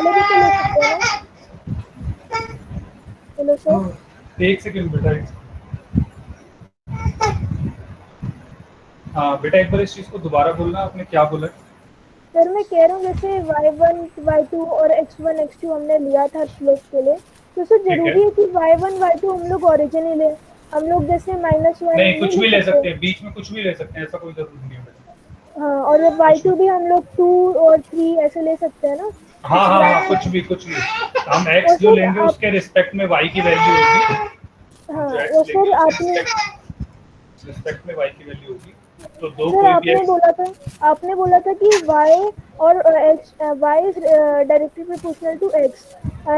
पहले भी तो ले सकते हैं ना। Hello sir. एक सेकंड बेटा, हाँ बेटा एक बार इस चीज को दोबारा बोलना, आपने क्या बोला? सर मैं कह रहा हूँ जैसे y1 y2 और x1 x2 हमने लिया था स्लोप के लिए, तो सर ठीक है, जरूरी है कि y1 y2 हम लोग ओरिजिन ही ले? हम लोग जैसे -1 नहीं नहीं कुछ ले भी ले सकते? सकते हैं, बीच में कुछ भी ले सकते हैं, ऐसा कोई जरूरी नहीं है बेटा। हाँ, और कुछ भी, y2 भी हम लोग 2 और 3 ऐसे ले सकते हैं ना, हाँ कुछ हाँ हाँ, लाइन। कुछ भी हम और x जो सर लेंगे आप, उसके रिस्पेक्ट में y की वैल्यू होगी, हम हाँ जो और x लेंगे सर उसके आपने, रिस्पेक्ट में y की वैल्यू होगी। तो दो सर कोई भी x, आपने बोला था कि y और x, y is directly proportional to x,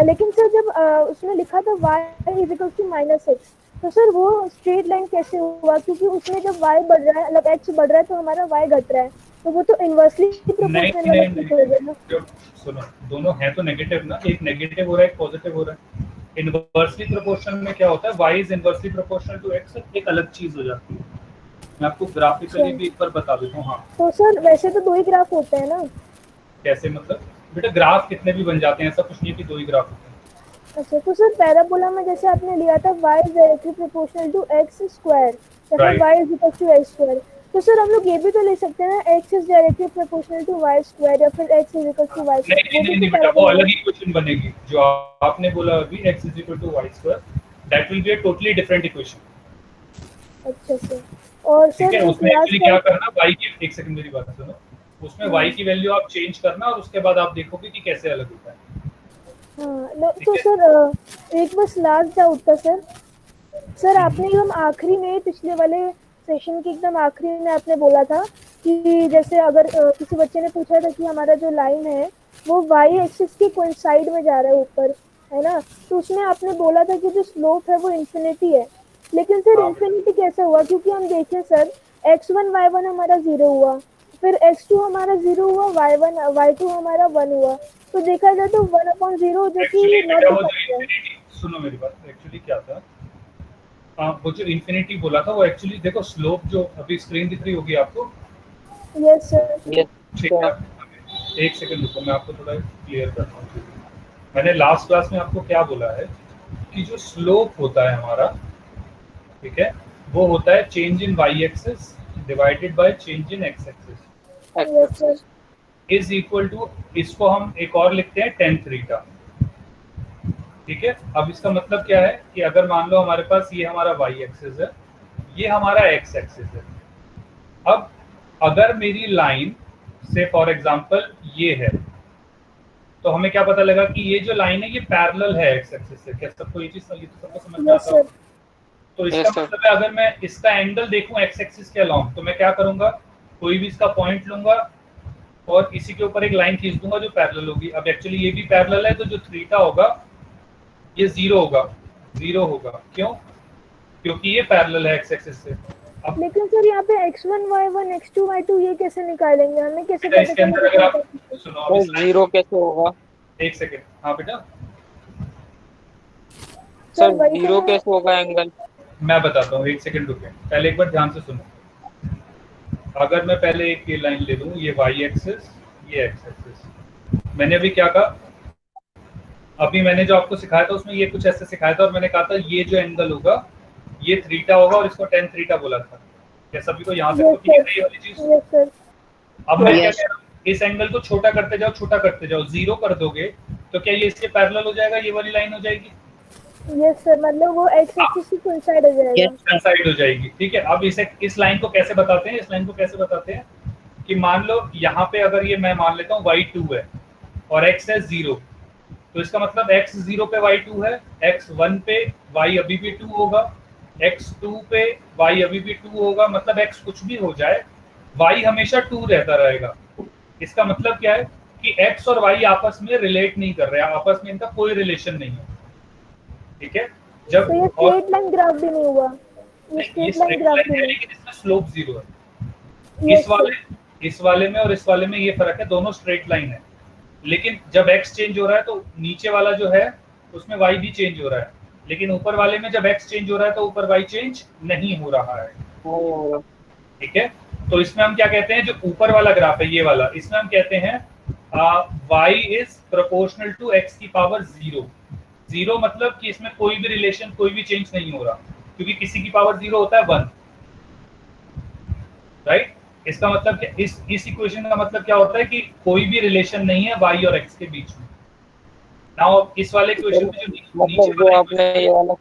लेकिन सर जब उसमें लिखा था y is equal to -x, तो सर वो स्ट्रेट लाइन कैसे हुआ? क्योंकि उसमें जब y बढ़ रहा है, मतलब x बढ़ रहा है, तो हमारा y घट रहा है, तो वो तो इनवर्सली नहीं प्रोपोर्शनल वाला नहीं केस नहीं हो गया ना। जो, सुनो, दोनों है तो नेगेटिव ना, एक नेगेटिव हो रहा है एक पॉजिटिव हो रहा है। इनवर्सली प्रोपोर्शनल में क्या होता है, y is inversely proportional to x, एक अलग चीज हो जाती है। मैं आपको अच्छा, ग्राफिकली भी एक बार बता देता हूँ। हाँ, तो सर वैसे तो 2 ही ग्राफ होते हैं ना? कैसे मतलब? बेटा ग्राफ कितने भी बन जाते हैं, ऐसा कुछ नहीं है कि दो ही ग्राफ होते हैं। अच्छा, तो सर पैराबोला में जैसे आपने लिया था y is directly proportional to x square, या फिर right, y is equal to x square, तो सर हम लोग ये भी तो ले सकते हैं ना, x is directly proportional to y square, या फिर x is equal to y नहीं स्क्वायर, नहीं वो भी नहीं तो नहीं बेटा, वो पैराबोला है। अलग ही क्वेश्चन बनेगी जो आपने बोला अभी, x is equal to y square, that will be a totally different equation. अच्छा सर, और ठीक सर है, एक उसमें लास्ट एक्चुअली क्या टाइम। करना, y की, एक सेकंड मेरी बात सुनो, उसमें y हाँ की वैल्यू आप चेंज करना और उसके बाद आप देखोगे कि कैसे अलग होता है। हाँ, ठीक तो है, सर एक बस लास्ट डाउट था सर। सर आपने एकदम आखिरी में, पिछले वाले सेशन के एकदम आखिरी में आपने बोला था कि जैसे अगर किसी बच्चे ने पूछा था कि हमारा जो लाइन है वो वाई एक्सिस के कोई साइड में जा रहा है ऊपर, है ना, तो उसमें आपने बोला था कि जो स्लोप है वो इन्फिनिटी है। लेकिन सर हाँ बेटा, इन्फिनिटी कैसे हुआ? क्योंकि हम देखें सर, x1 y1 हमारा 0 हुआ, फिर x2 हमारा 0 हुआ, y2 हमारा 1 हुआ, तो देखा जाए तो 1/0 जो कि एक्चुअली नॉट बेटा वो जो डिफाइंड है। इन्फिनिटी, सुनो मेरी बात, एक्चुअली क्या था, वो जो इन्फिनिटी बोला था वो एक्चुअली देखो, स्लोप जो अभी स्क्रीन दिख रही होगी आपको, यस सर। यस ठीक है, सर। एक सेकंड रुको, मैं आपको थोड़ा क्लियर करता हूँ। मैंने लास्ट क्लास में आपको क्या बोला है कि जो स्लोप होता है हमारा, ठीक है, वो होता है change in y axis divided by change in x axis, yes sir. Is equal to, इसको हम एक और लिखते हैं टेन थीटा। ठीक है, अब इसका मतलब क्या है कि अगर मान लो हमारे पास ये हमारा वाई एक्सिस है, ये हमारा एक्स एक्सिस है। अब अगर मेरी लाइन से फॉर एग्जांपल ये है, तो हमें क्या पता लगा कि ये जो लाइन है ये पैरेलल है एक्स एक्सिस से। क्या सबको ये चीज, ये तो सबको समझ में यस आता सर। होगा? तो इसका यस सर। मतलब है अगर मैं इसका एंगल देखूं एक्स एक्सिस के अलोंग, तो मैं क्या करूंगा, कोई भी इसका पॉइंट लूंगा और इसी के ऊपर एक लाइन खींच दूंगा जो पैरेलल होगी। अब एक्चुअली ये भी पैरेलल है, तो जो थीटा होगा ये जीरो होगा, जीरो होगा। क्यों? क्योंकि ये पैरेलल है एक्स एक्सिस से। अब लेकिन सर यहाँ पे x1 y1 x2 y2 ये कैसे निकालेंगे? हमें कैसे बेटा पता इसके चलेगा अंदर अगर कि आप, इनका कितना? सुनो अब सर इस लाइन, जीरो कैसे होगा? एक सेकेंड, हाँ बेटा, सर सर वही तो जीरो मैं, कैसे होगा एंगल? मैं बताता हूँ, एक सेकंड रुके, पहले एक बार ध्यान से सुनो। अगर मैं पहले एक ये लाइन ले लूँ, ये वाई एक्सिस, ये एक्स एक्सिस, मैंने अभी क्या कहा, अभी मैंने जो आपको सिखाया था उसमें ये कुछ ऐसे सिखाया था और मैंने कहा था ये जो एंगल होगा ये थीटा होगा और इसको टेन थीटा बोला था। क्या सभी को यहाँ तक तो यस क्लियर सर। है ये वाली चीज? Yes sir. अब मैं क्या यस। कह रहा हूँ, इस एंगल को छोटा करते जाओ, छोटा करते जाओ, जीरो कर दोगे तो क्या ये इसके पैरेलल हो जाएगा, ये वाली लाइन हो जाएगी, यस सर, मतलब वो एक्स एक्सिस की कोइंसाइड हो यस जाएगा। सर। साइड हो जाएगी। ठीक है, अब इसे, इस लाइन को कैसे बताते हैं, इस लाइन को कैसे बताते हैं कि मान लो यहाँ पे अगर ये मैं मान लेता हूँ y2 है और x है 0, तो इसका मतलब x 0 पे y2 है, x 1 पे y अभी भी 2 होगा, x 2 पे y अभी भी 2 होगा, मतलब x कुछ भी हो जाए y हमेशा 2 रहता रहेगा। इसका मतलब क्या है कि x और y आपस में रिलेट नहीं कर रहे हैं, आपस में इनका कोई रिलेशन नहीं है। ठीक है, तो जब ये और स्ट्रेट लाइन ग्राफ भी नहीं हुआ, ये ये straight line straight graph line भी है नहीं। लेकिन इसमें स्लोप जीरो है। Yes sir. इस वाले में और इस वाले में ये फर्क है, दोनों स्ट्रेट लाइन है, लेकिन जब x चेंज हो रहा है तो नीचे वाला जो है उसमें y भी चेंज हो रहा है, लेकिन ऊपर वाले में जब x चेंज हो रहा है तो ऊपर y चेंज नहीं हो रहा है। नहीं होगा। ठीक है, तो इसमें हम क्या कहते हैं, जो ऊपर वाला ग्राफ है ये वाला, इसमें हम कहते हैं y is proportional to x की पावर 0। 0 मतलब कि इसमें कोई भी रिलेशन, कोई भी चेंज नहीं हो रहा, क्योंकि किसी की पावर 0 होता है 1, राइट। इसका मतलब क्या, इस इक्वेशन का मतलब क्या होता है कि कोई भी रिलेशन नहीं है y और x के बीच में। नाउ इस वाले इक्वेशन में जो नीचे मतलब जो वाला आपने ये वाला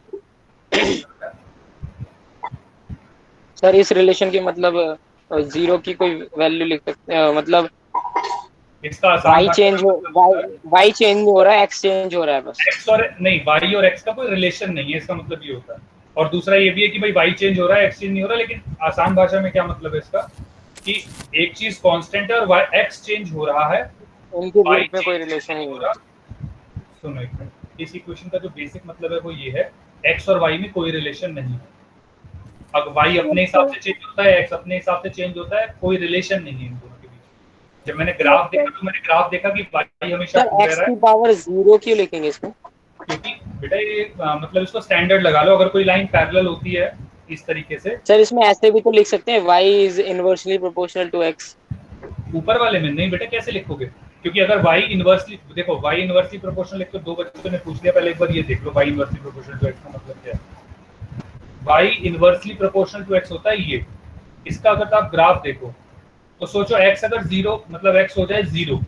सर इस रिलेशन के मतलब 0 की कोई वैल्यू लिख सकते हैं, मतलब इसका आसान y भाषा चेंज में हो मतलब होता है y चेंज हो रहा है, x चेंज हो रहा है बस। x और नहीं, y और x का कोई रिलेशन नहीं है, इसका मतलब ये होता है। और दूसरा ये भी है कि भाई y चेंज हो रहा है, x चेंज नहीं हो रहा, लेकिन आसान भाषा में क्या मतलब है इसका, कि एक चीज कांस्टेंट है और x चेंज हो रहा है, उनके y बीच में कोई चेंज रिलेशन नहीं नहीं हो है। रहा। सुनो एक मिनट, इस इक्वेशन का जो बेसिक मतलब है वो ये है, x और y में कोई रिलेशन नहीं है। अब y अपने हिसाब से चेंज होता है, x अपने हिसाब से चेंज होता है, कोई रिलेशन नहीं है इन दोनों के बीच। जब मैंने ग्राफ देखा तो मैंने ग्राफ देखा कि y हमेशा सर 2 रह x रहा की है, पावर 0 क्यों लिखेंगे इसमें? क्योंकि बेटा ये मतलब इसको स्टैंडर्ड लगा लो, अगर कोई लाइन पैरेलल होती है इस तरीके से, सर इसमें ऐसे भी तो लिख सकते हैं y is inversely proportional to x। ऊपर वाले में नहीं बेटा, कैसे लिखोगे, क्योंकि अगर y इनवर्सली, देखो y इनवर्सली प्रोपोर्शनल लिख, तो दो बच्चों ने पूछ लिया पहले, एक बार ये देख लो y inversely proportional to x का मतलब क्या है। y inversely proportional to x होता है ये, इसका अगर आप ग्राफ देखो तो सोचो x अगर 0 मतलब x हो जाए 0,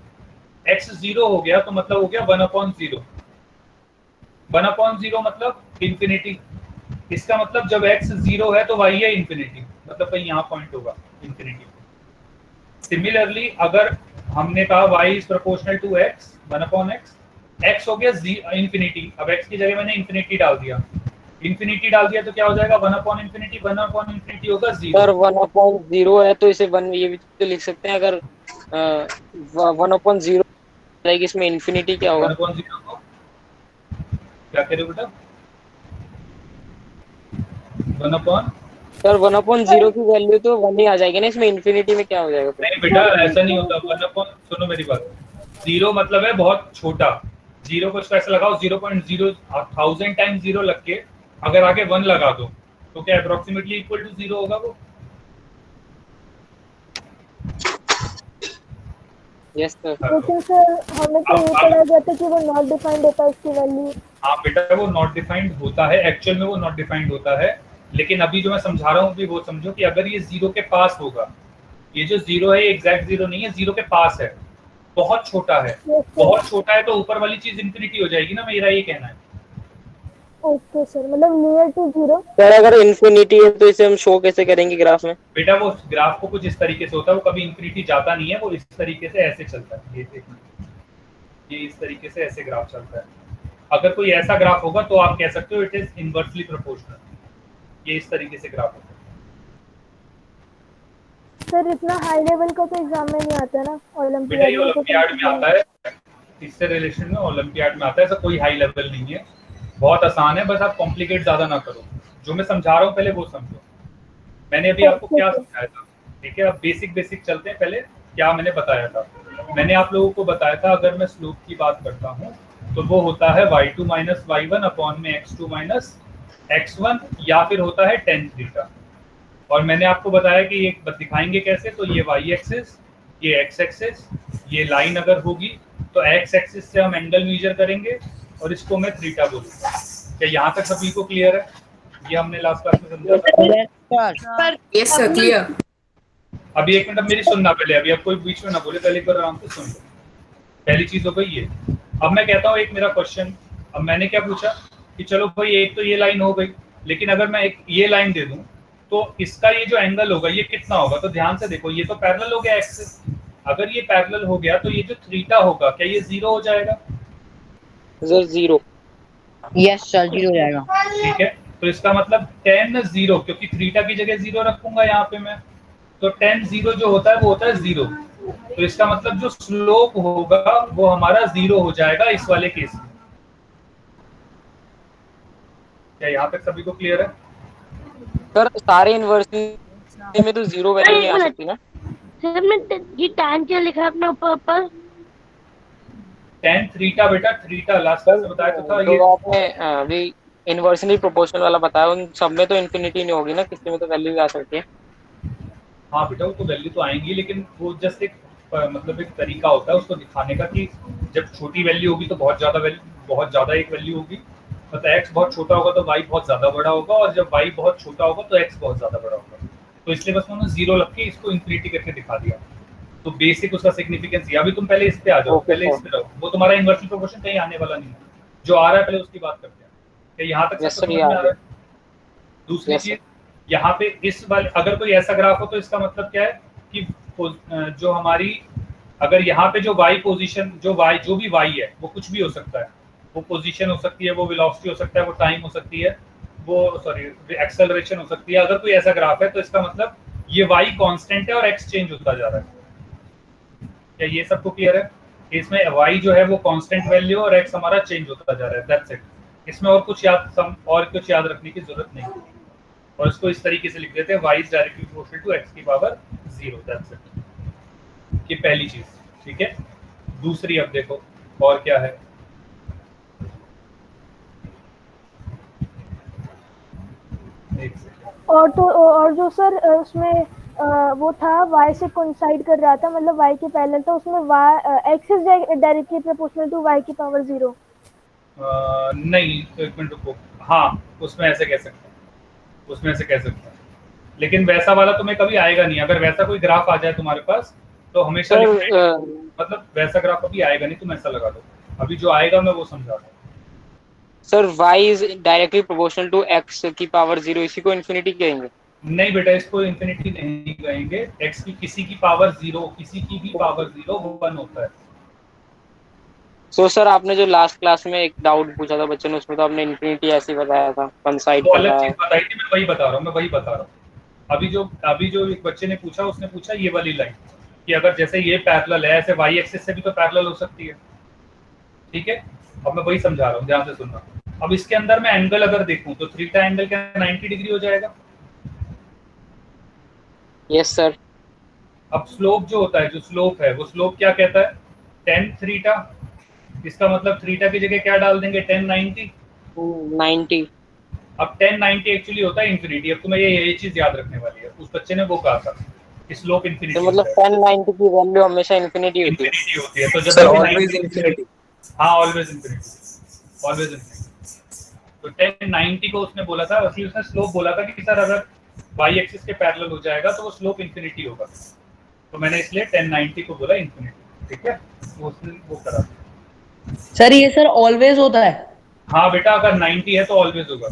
x 0 हो गया तो मतलब हो गया 1/0, 1/0 मतलब इंफिनिटी। इसका मतलब जब x 0 है तो y है इंफिनिटी, मतलब कहीं यहाँ पॉइंट होगा इंफिनिटी। सिमिलरली अगर हमने कहा y is proportional to x 1/x, x हो गया इंफिनिटी, अब x की जगह मैंने इंफिनिटी डाल दिया, इंफिनिटी डाल दिया तो क्या हो जाएगा 1/इंफिनिटी, 1/इंफिनिटी होगा 0। सर 1/0 है तो इसे 1 ये भी तो लिख सकते हैं। अगर 1/0 रहेगी, इसमें इंफिनिटी क्या होगा? 1/0 को क्या कह रहे हो बेटा, 1 सर 1/0 की वैल्यू तो 1 ही आ जाएगी ना, इसमें इंफिनिटी में क्या हो जाएगा फिर? नहीं बेटा ऐसा नहीं होता, 1 सुनो मेरी बात, 0 मतलब है बहुत छोटा, 0 को इसको ऐसे लगाओ 0.0 1000 टाइम्स 0 लग के अगर आगे 1 लगा दो तो क्या अप्रोक्सीमेटली इक्वल टू 0 होगा वो। Yes sir. लेकिन सर हमें तो ये पढ़ा गया था कि वो नॉट डिफाइंड होता है इसकी वैल्यू। हाँ बेटा वो नॉट डिफाइंड होता है, एक्चुअल में वो नॉट डिफाइंड होता है, लेकिन अभी जो मैं समझा रहा हूँ भी वो समझो कि अगर ये 0 के पास होगा, ये जो 0 है एग्जैक्ट 0 नहीं है, 0 के पास है, बहुत छोटा है, बहुत छोटा है तो ऊपर वाली चीज इंफिनिटी हो जाएगी ना, मेरा ये कहना है। ओके सर, मतलब नियर टू 0। सर अगर इंफिनिटी है तो इसे हम शो कैसे करेंगे ग्राफ में? बेटा वो ग्राफ को कुछ इस तरीके से होता है, वो कभी इंफिनिटी जाता नहीं है, वो इस तरीके से ऐसे चलता है, ये देखिए, ये इस तरीके से ऐसे ग्राफ चलता है। अगर कोई ऐसा ग्राफ होगा तो आप कह सकते हो इट इज इनवर्सली प्रोपोर्शनल, ये इस तरीके से ग्राफ होता है। सर इतना हाई लेवल का तो एग्जाम में नहीं आता ना, बेटा ये ओलंपियाड में तो ओलंपियाड में आता है, इससे रिलेशन में ओलंपियाड में आता है, ऐसा कोई हाई लेवल नहीं है, बहुत आसान है, बस आप कॉम्प्लिकेट ज्यादा ना करो, जो मैं समझा रहा हूँ पहले वो समझो। मैंने अभी आपको क्या समझाया था, ठीक है, अब बेसिक बेसिक चलते हैं, पहले क्या मैंने बताया था। मैंने आप लोगों को बताया था अगर मैं स्लोप की बात करता हूँ तो वो होता है y2 माइनस y1 अपॉन में x2 माइनस x1, या फिर होता है tan थीटा। और मैंने आपको बताया कि ये दिखाएंगे कैसे, तो ये y एक्सिस, ये x एक्सिस, ये लाइन अगर होगी तो x एक्सिस से हम एंगल मेजर करेंगे और इसको मैं थीटा बोलूंगा। क्या यहाँ तक सभी को क्लियर है? ये हमने लास्ट क्लास में समझा था। Yes sir, clear. अभी एक मिनट, अब मेरी सुनना पहले, अभी अब कोई बीच में ना बोले, पहले एक बार आराम से सुन लो। पहली चीज हो गई ये। अब मैं कहता हूँ एक मेरा क्वेश्चन, अब मैंने क्या पूछा कि चलो भाई एक तो ये लाइन हो गई, लेकिन अगर मैं एक ये लाइन दे दूं तो इसका ये जो एंगल होगा ये कितना होगा, तो ध्यान से देखो, ये तो पैरेलल हो गया एक्सिस, अगर ये पैरेलल हो गया तो ये जो थीटा होगा क्या ये 0 हो जाएगा? सर 0। यस सर, 0 हो जाएगा। ठीक है, तो इसका मतलब tan 0, क्योंकि थीटा की जगह 0 रखूंगा यहाँ पे मैं, तो tan 0 जो होता है वो होता है 0, तो इसका मतलब जो स्लोप होगा वो हमारा 0 हो जाएगा इस वाले केस में। क्या यहाँ तक सभी को क्लियर है? सर सारे इनवर्सली में तो 0 वैल्यू नहीं आ सकती ना? सर मैं ये टैन क्या लिखा है अपने ऊपर? tan थीटा बेटा, थीटा लास्ट क्लास में बताया तो था ये। तो आपने अभी इनवर्सली प्रोपोर्शनल वाला बताया, उन सब में तो इंफिनिटी नहीं होगी ना, किसी में तो वैल्यू आ सकती है। हाँ बेटा वो तो वैल्यू तो आएंगी, लेकिन वो जस्ट एक मतलब एक तरीका होता है उसको दिखाने का कि जब छोटी वैल्यू होगी तो बहुत ज़्यादा एक वैल्यू होगी, मतलब x बहुत छोटा होगा तो y बहुत ज़्यादा बड़ा होगा, और जब y बहुत छोटा होगा तो x बहुत ज़्यादा बड़ा होगा। तो इसलिए बस मैंने 0 लग के इसको इन्फिनिटी करके दिखा दिया। तो बेसिक उसका सिग्निफिकेंस ये। अभी तुम पहले इस पे आ जाओ, ओके पहले इस सर। पे रहो, वो तुम्हारा इन्वर्सल प्रोपोर्शन कहीं आने वाला नहीं है, जो आ रहा है पहले उसकी बात करते हैं। क्या यहाँ तक यस सबको सर, ये समझ आ में आ रहा गया। है? दूसरी यस सर। चीज, यहाँ पे इस वाले अगर कोई ऐसा ग्राफ हो तो इसका मतलब क्या है कि जो हमारी, अगर यहाँ पे जो y पोजीशन, जो भी y है वो कुछ भी हो सकता है, वो पोजीशन हो सकती है, वो वेलोसिटी हो सकता है, वो टाइम हो सकती है, वो एक्सेलरेशन हो सकती है। अगर कोई ऐसा ग्राफ है तो इसका मतलब ये y कांस्टेंट है और x चेंज होता जा रहा है। क्या ये सबको क्लियर है? इसमें y जो है वो कांस्टेंट वैल्यू और x हमारा चेंज होता जा रहा है, दैट्स इट। इसमें और कुछ याद रखने की जरूरत नहीं है। और इसको इस तरीके से लिख देते हैं, y is directly proportional to x की पावर 0, दैट्स इट। ये पहली चीज, ठीक है। दूसरी अब देखो और क्या है। एक सेकंड। और जो सर उसमें वो था y से कोइंसाइड कर रहा था, मतलब y के पैरेलल था, उसमें x is directly proportional to y की पावर 0। नहीं, तो एक मिनट रुको। हाँ, उसमें ऐसे कह सकते हैं, उसमें ऐसे कह सकते हैं, लेकिन वैसा वाला तुम्हें कभी आएगा नहीं। अगर वैसा कोई ग्राफ आ जाए तुम्हारे पास तो हमेशा सर मतलब वैसा ग्राफ अभी आएगा नहीं, तुम ऐसा लगा दो। अभी जो आएगा मैं वो समझा रहा हूँ। Sir y is directly proportional to x की पावर 0, इसी को इन्फिनिटी कहेंगे? नहीं बेटा, इसको इन्फिनिटी नहीं कहेंगे। x की किसी की पावर 0, किसी की भी पावर 0 वो 1 होता है। सो सर, आपने जो लास्ट क्लास में एक डाउट पूछा था बच्चों ने, उसमें तो आपने इन्फिनिटी ऐसे ही बताया था, वन साइड वो कर अलग रहा चीज है। बताई थी, मैं वही बता रहा हूँ। अभी जो एक बच्चे ने पूछा, उसने पूछा ये वाली लाइन कि अगर जैसे ये पैरेलल है, ऐसे y एक्सिस से भी तो पैरेलल हो सकती है, ठीक है। अब मैं वही समझा रहा हूँ, ध्यान से सुनना। अब इसके अंदर मैं एंगल अगर देखूं तो थीटा एंगल क्या 90 डिग्री हो जाएगा। Yes sir. अब स्लोप जो होता है, जो स्लोप है, वो स्लोप क्या कहता है? tan theta. इसका मतलब थीटा की जगह क्या डाल देंगे? tan 90। 90। अब tan 90 एक्चुअली होता है इंफिनिटी। अब तुम्हें ये चीज याद रखने वाली है, उस बच्चे ने वो कहा था कि स्लोप तो इंफिनिटी मतलब होता है, 10 90 की वैल्यू हमेशा इन्फिनिटी होती है? इंफिनिटी होती है। तो जब सर भी ऑलवेज 90 इंफिनिटी। हाँ, ऑलवेज इंफिनिटी, ऑलवेज इंफिनिटी। तो tan 90 को उसने बोला था, असली उसने स्लोप बोला था कि सर अगर y एक्सिस के पैरेलल हो जाएगा तो वो स्लोप इंफिनिटी होगा। तो मैंने इसलिए tan 90 को बोला इंफिनिटी, ठीक है। वो उसने वो करा। सर ये सर ऑलवेज होता है? हाँ बेटा, अगर 90 है तो ऑलवेज होगा।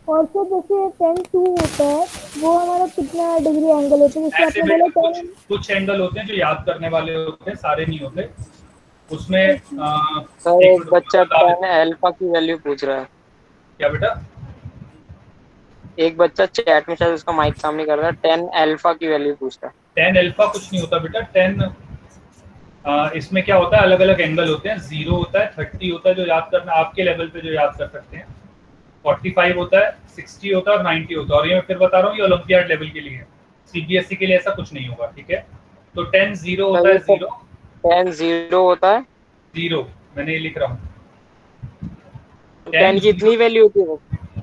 और फिर जैसे tan 2 होता है, वो हमारा कितना डिग्री एंगल होता है, जैसे ऐसे आपने बेटा बोला कुछ एंगल होते हैं जो याद करने वाले होते हैं, सारे नहीं होते। उसमें सर एक एक मिनट बच्चा बता देता 10 अल्फा की वैल्यू पूछ रहा है। हूँ। क्या बेटा? एक बच्चा चैट में शायद उसका माइक सामने कर रहा है, 10 अल्फा की वैल्यू पूछ रहा है। tan अल्फा कुछ नहीं होता बेटा। इसमें क्या होता है, अलग अलग एंगल होते हैं। 0 होता है, 30 होता है, जो याद करना आपके लेवल पे जो याद कर सकते हैं। 45 होता है, 60 होता है और 90 होता है। और ये मैं फिर बता रहा हूँ, ये ओलंपियाड लेवल के लिए है, सीबीएसई के लिए ऐसा कुछ नहीं होगा, ठीक है। तो 10 0 होता है, 0 10 0 होता है, 0 मैंने ये लिख रहा हूँ। तो 10 की इतनी वैल्यू होती है?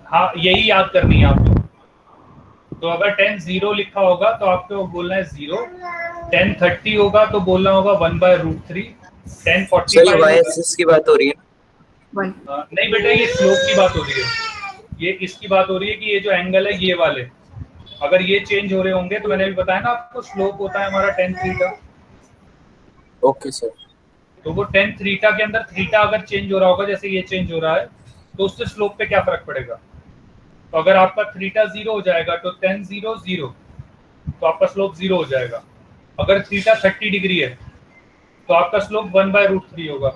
हाँ, यही याद करनी है आपको। तो अगर 10 0 लिखा होगा तो आपको बोलना है 0। 10 30 होगा तो बोलना होगा 1/√3। 10 सर ये 45 वाई होगा, एक्सिस की बात हो रही है ना? नहीं बेटा, ये स्लोप की बात हो रही है। ये इसकी बात हो रही है कि ये जो एंगल है ये वाले, अगर ये चेंज हो रहे होंगे तो मैंने भी बताया ना आपको, स्लोप होता है हमारा tan थीटा। Okay sir. तो वो tan थीटा के अंदर थीटा अगर चेंज हो रहा होगा, जैसे ये चेंज हो रहा है, तो उससे स्लोप पे क्या फर्क पड़ेगा? तो अगर आपका थीटा 0 हो जाएगा तो tan 0 0, तो आपका स्लोप 0 हो जाएगा। अगर थीटा 30 डिग्री है तो आपका स्लोप 1/√3 होगा।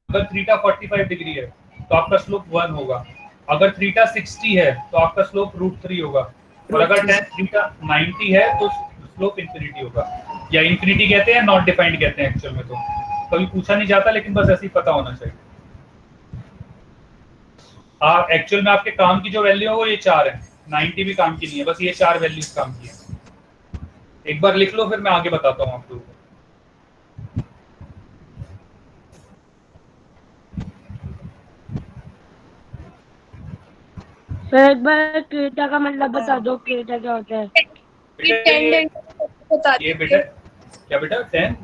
अगर थीटा 45 डिग्री है तो आपका स्लोप 1 होगा। अगर थीटा 60 है तो आपका स्लोप √3 होगा। और अगर tan थीटा 90 है तो स्लोप इंफिनिटी होगा, या इंफिनिटी कहते हैं, नॉट डिफाइंड कहते हैं एक्चुअल में। तो कभी पूछा नहीं जाता, लेकिन बस ऐसे ही पता होना चाहिए। एक्चुअल में आपके काम की जो वैल्यू है वो ये 4 है, 90 भी काम की नहीं है, बस ये 4 वैल्यूज काम की है। एक बार लिख लो, फिर मैं आगे बताता हूँ आप लोगों को। सर एक बार क्रेटा का मतलब बता दो, क्रेटा क्या होता है? बेटा क्या बेटा 10?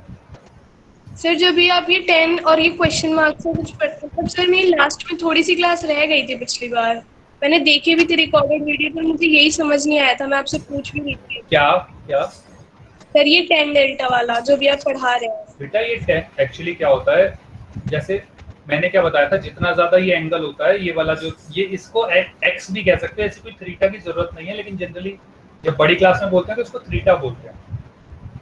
सर जब भी आप ये 10 और ये क्वेश्चन मार्क से कुछ पढ़ते तब सर मेरी लास्ट में थोड़ी सी क्लास रह गई थी पिछली बार। मैंने देखी भी थी रिकॉर्डेड वीडियो, पर मुझे यही समझ नहीं आया था, मैं आपसे पूछ भी रही थी। क्या क्या सर ये 10 डेल्टा वाला जो भी आप पढ़ा रहे हैं बेटा, ये 10 एक्चुअली क्या होता है, जैसे मैंने क्या बताया था, जितना ज्यादा ये एंगल होता है, ये वाला जो ये इसको एक्स भी कह सकते हैं, ऐसी कोई थीटा की जरूरत नहीं है, लेकिन जनरली जब बड़ी क्लास में बोलते हैं तो इसको थीटा बोलते हैं।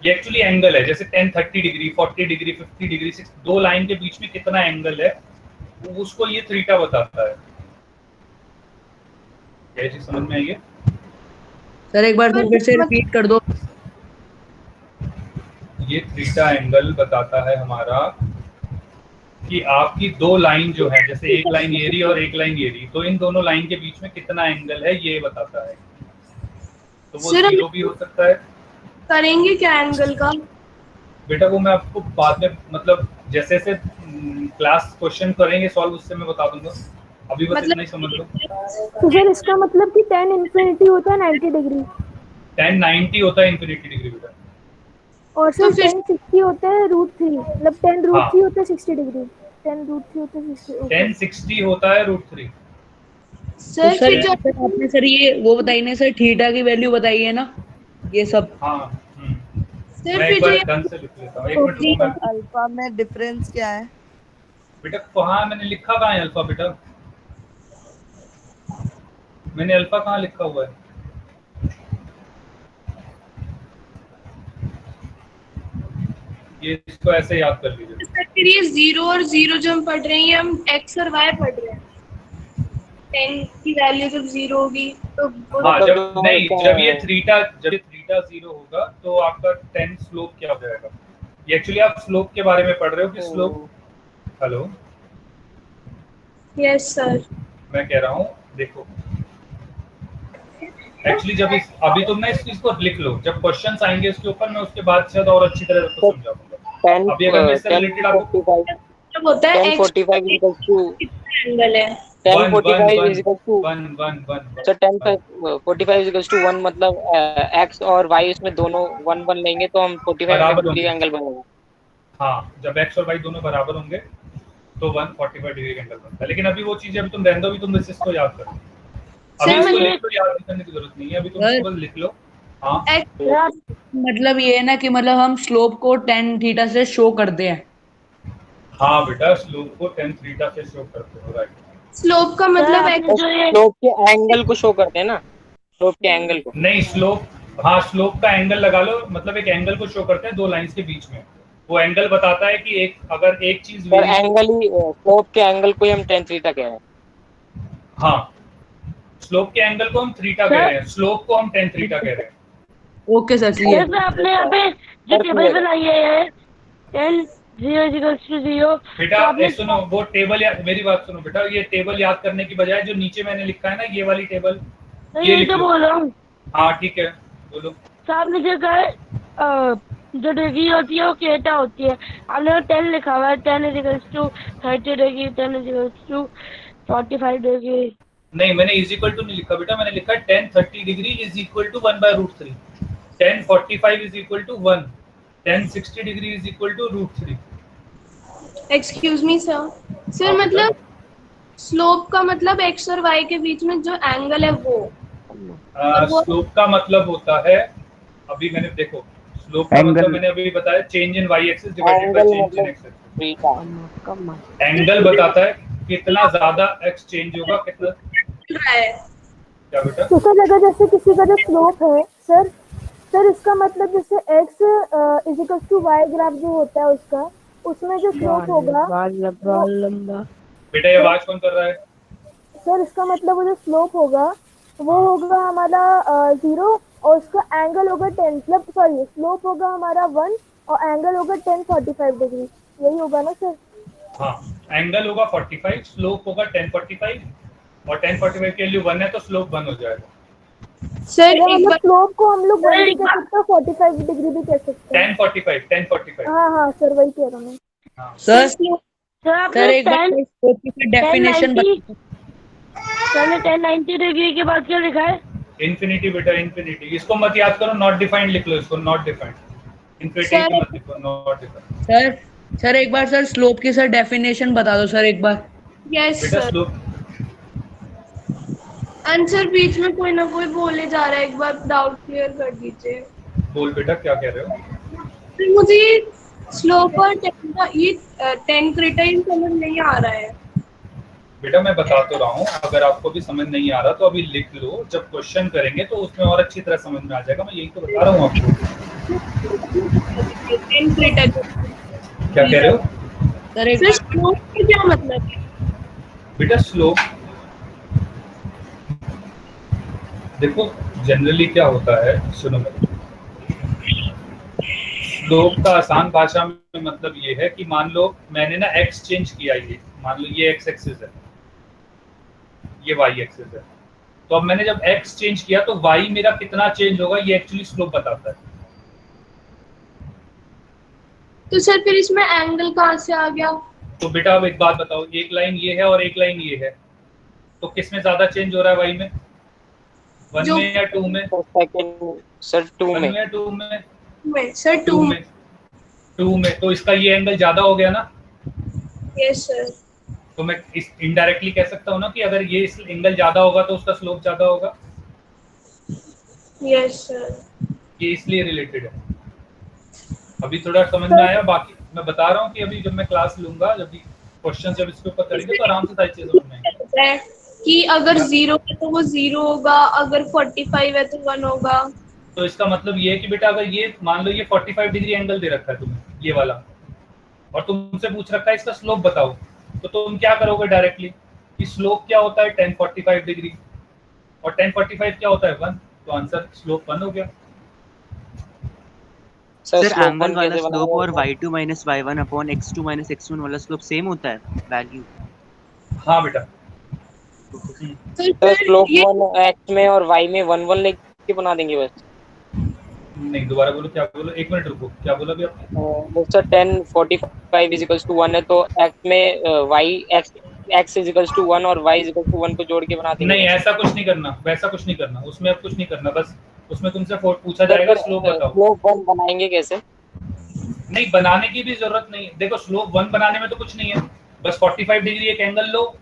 ये एक्चुअली एंगल है, जैसे 10 30 डिग्री 40 डिग्री 50 डिग्री, दो लाइन के बीच में कितना एंगल है उसको ये थीटा बताता है। क्या चीज समझ में आई है? सर एक बार फिर से रिपीट कर दो। ये थीटा एंगल बताता है हमारा कि आपकी दो लाइन जो है, जैसे एक लाइन ये रही और एक लाइन ये रही, तो इन दोनों लाइन के बीच में कितना एंगल है ये बताता है। तो वो सर, 0 भी हो सकता है। करेंगे क्या एंगल का? बेटा वो मैं आपको बाद में, मतलब जैसे जैसे क्लास क्वेश्चन करेंगे सॉल्व, उससे मैं बता दूंगा, अभी बस इतना ही समझ लो। तो सर इसका मतलब कि 10 इन्फिनिटी होता है 90 डिग्री 10 90 होता है इन्फिनिटी डिग्री बेटा। और सर तो फिर- 10 60 होता है √3, मतलब 10 हाँ। √3 होता है 60 डिग्री, 10 √3 होता है 60। 10 60 होता है √3। सर तो फिर सर जब आपने सर ये वो बताई ना सर, थीटा की वैल्यू बताई है ना, ये सब। हाँ सर मैं फिर एक जो बार ये- ढंग से लिख लेता हूँ, एक मिनट रुको। मैं अल्फा में डिफरेंस क्या है? बेटा कहाँ मैंने लिखा, कहाँ है अल्फा बेटा? मैंने अल्फा कहाँ लिखा हुआ है? ये इसको ऐसे याद कर लीजिए। सर फिर ये 0 और 0 जो हम पढ़ रहे हैं, ये हम x और y पढ़ रहे हैं। 10 की वैल्यू जब 0 होगी तो हाँ, मतलब जब नहीं, जब ये थीटा 0 होगा तो आपका 10 स्लोप क्या हो जाएगा? ये एक्चुअली आप स्लोप के बारे में पढ़ रहे हो कि स्लोप। Hello, yes sir. मैं कह रहा हूँ देखो, एक्चुअली जब अभी तुम ना इस चीज को लिख लो, जब क्वेश्चंस आएंगे उसके ऊपर मैं उसके बाद शायद और अच्छी तरह से समझा दूंगा। अभी अगर मैं इससे रिलेटेड आपको जब होता है x 1045 इक्वल्स टू एंगल है 1045 is equal to 1 sir 1045 equals to 1, मतलब x और y इसमें दोनों 1 1 लेंगे तो हम 45 बराबर डिग्री होंगे। एंगल बनेगा। हाँ, जब x और y दोनों बराबर होंगे तो 145 डिग्री का एंगल बनता है। लेकिन अभी वो चीजें अभी तुम रहने दो, अभी तुम इसको याद करो। अभी सर, इसको मुझे- लिख लो, याद करने की जरूरत नहीं है, अभी तुम इसको बस लिख लो। हाँ x मतलब ये है ना कि मतलब हम स्लोप को 10 थीटा से शो करते हैं। हाँ बेटा, स्लोप को 10 थीटा से शो करते हो, राइट। स्लोप का मतलब सर, x आपने जो ये स्लोप के एंगल को शो करते हैं ना, स्लोप के एंगल को। नहीं, स्लोप, हाँ स्लोप का एंगल लगा लो, मतलब एक एंगल को शो करते हैं दो लाइंस के बीच में। वो एंगल बताता है कि एक, अगर एक चीज सर एंगल ही, स्लोप के एंगल को ही हम 10 थीटा कह रहे हैं। हाँ, स्लोप के एंगल को हम थीटा कह रहे हैं, स्लोप को हम 10 थीटा कह रहे हैं। Okay sir, clear. सर आपने यहाँ पे जो सर, टेबल clear है। बनाई है 10 0 इक्वल्स टू 0, बेटा तो आपने सुनो, वो टेबल मेरी बात सुनो बेटा, ये टेबल याद करने की बजाय जो नीचे मैंने लिखा है ना, ये वाली टेबल, तो ये ये लिख तो लो। बोल रहा हूँ। हाँ ठीक है, बोलो। तो आपने जो कहा है, जो डिग्री होती है वो केटा होती है, आपने 10 लिखा हुआ है, 10 equals to 30 degree, 10 equals to 45 degree. नहीं, मैंने इज इक्वल टू नहीं लिखा बेटा, मैंने लिखा 10 30 degree is equal to 1/√3, 10 45 is equal to 1, 10 60 degree is equal to √3। Excuse me sir मतलब स्लोप का मतलब x और y के बीच में जो एंगल है वो स्लोप का मतलब होता है, अभी मैंने देखो, स्लोप का मतलब मैंने अभी बताया change in y axis divided bye angle change in मतलब x एक्सिस। थीटा। एंगल बताता है कितना ज्यादा x चेंज होगा, कितना। चल रहा है। क्या बेटा? तो सर अगर जैसे किसी का जो स्लोप है सर इसका मतलब जैसे x = y ग्राफ जो होता है उसका, उसमें जो स्लोप होगा बेटा ये आवाज कौन कर रहा है? सर इसका मतलब वो जो स्लोप होगा वो होगा हमारा 0 और उसका एंगल होगा 10, मतलब सॉरी स्लोप होगा हमारा 1 और एंगल होगा 1045 डिग्री, यही होगा ना सर? हाँ, एंगल होगा 45, स्लोप होगा 1045, और 1045 की वैल्यू 1 है तो स्लोप 1 हो जाएगा। सर या एक मतलब बार स्लोप को हम लोग 1 भी कह सकते हैं, 45 डिग्री भी कह सकते हैं। 1045 हाँ सर वही कह रहा हूँ मैं। हाँ। सर सर आपने सर एक बार 10 स्लोप की डेफिनेशन 1090 सर ने 1090 डिग्री के बाद क्या लिखा है? इन्फिनिटी बेटा, इन्फिनिटी। इसको मत याद करो, नॉट डिफाइंड लिख लो, इसको नॉट डिफाइंड। इन्फिनिटी की मत लिखो, नॉट लिखो। सर एक बार सर स्लोप की सर डेफिनेशन बता दो सर एक बार। यस बेटा सर। स्लोप, आंसर बीच में कोई ना कोई बोले जा रहा है, एक बार डाउट क्लियर कर दीजिए। बोल बेटा क्या कह रहे हो? फिर मुझे स्लोप और टेन का ये 10 क्राइटेरियन समझ नहीं आ रहा है। बेटा मैं बता तो रहा हूँ, अगर आपको भी समझ नहीं आ रहा तो अभी लिख लो, जब क्वेश्चन करेंगे तो उसमें और अच्छी तरह समझ में आ जाएगा। मैं यही तो बता रहा हूँ आपको। 10 क्राइटेरियन क्या कह रहे हो? सर एक फिर स्लोप का क्या मतलब है? बेटा स्लोप देखो, जनरली क्या होता है, सुनो मेरे। स्लोप का आसान भाषा में मतलब ये है कि मान लो मैंने ना एक्स चेंज किया, ये मान लो ये एक्स एक्सिस है, ये वाई एक्सिस है, तो अब मैंने जब एक्स चेंज किया तो वाई मेरा कितना चेंज होगा ये एक्चुअली स्लोप बताता है। तो सर फिर इसमें एंगल कहाँ से आ गया? तो बेटा अब एक बात बताओ, एक लाइन ये है और एक लाइन ये है, तो किस में ज्यादा चेंज हो रहा है, वाई में, 1 जो में या 2 में? सेकंड सर 2 1 में। में या 2 में? में सर 2 2 में। 2 में, तो इसका ये एंगल ज्यादा हो गया ना। Yes sir. तो मैं इस इनडायरेक्टली कह सकता हूँ ना कि अगर ये इस एंगल ज्यादा होगा तो उसका स्लोप ज्यादा होगा। Yes sir. ये इसलिए रिलेटेड है। अभी थोड़ा समझ में आया? बाकी मैं बता रहा हूँ कि अभी जब मैं क्लास लूंगा, जब भी क्वेश्चन जब इसके ऊपर करेंगे तो आराम से सारी चीजें समझ में आएंगी। कि अगर 0 है तो वो 0 होगा, अगर 45 है तो 1 होगा। तो इसका मतलब ये है कि बेटा अगर ये मान लो ये 45 डिग्री एंगल दे रखा है तुम्हें, ये वाला, और तुमसे पूछ रखा है इसका स्लोप बताओ, तो तुम क्या करोगे डायरेक्टली कि स्लोप क्या होता है 10 45 डिग्री, और 10 45 क्या होता है 1, तो आंसर स्लोप 1 हो गया। सर सर स्लोप एंगल 1 वाला कैसे स्लोप बनाया और जाता है? y2 minus y1 upon x2 minus x1 वाला स्लोप सेम होता है वैल्यू? हाँ बेटा। सर स्लोप 1 x में और y में 1 1 लेके बना देंगे बस। नहीं दोबारा बोलो, क्या बोलो, एक मिनट रुको, क्या बोला अभी आपने? सर 10 45 इज इक्वल्स टू 1 है, तो x में y x is equals to 1 और y इज इक्वल्स टू 1 को जोड़ के बना देंगे। नहीं ऐसा कुछ नहीं करना, वैसा कुछ नहीं करना, उसमें अब कुछ नहीं करना, बस उसमें तुमसे पूछा जाएगा स्लोप बताओ। स्लोप 1 बनाएंगे कैसे? नहीं बनाने की भी जरूरत नहीं है। देखो स्लोप 1 बनाने में तो कुछ नहीं है, बस 45 डिग्री एक एंगल लो,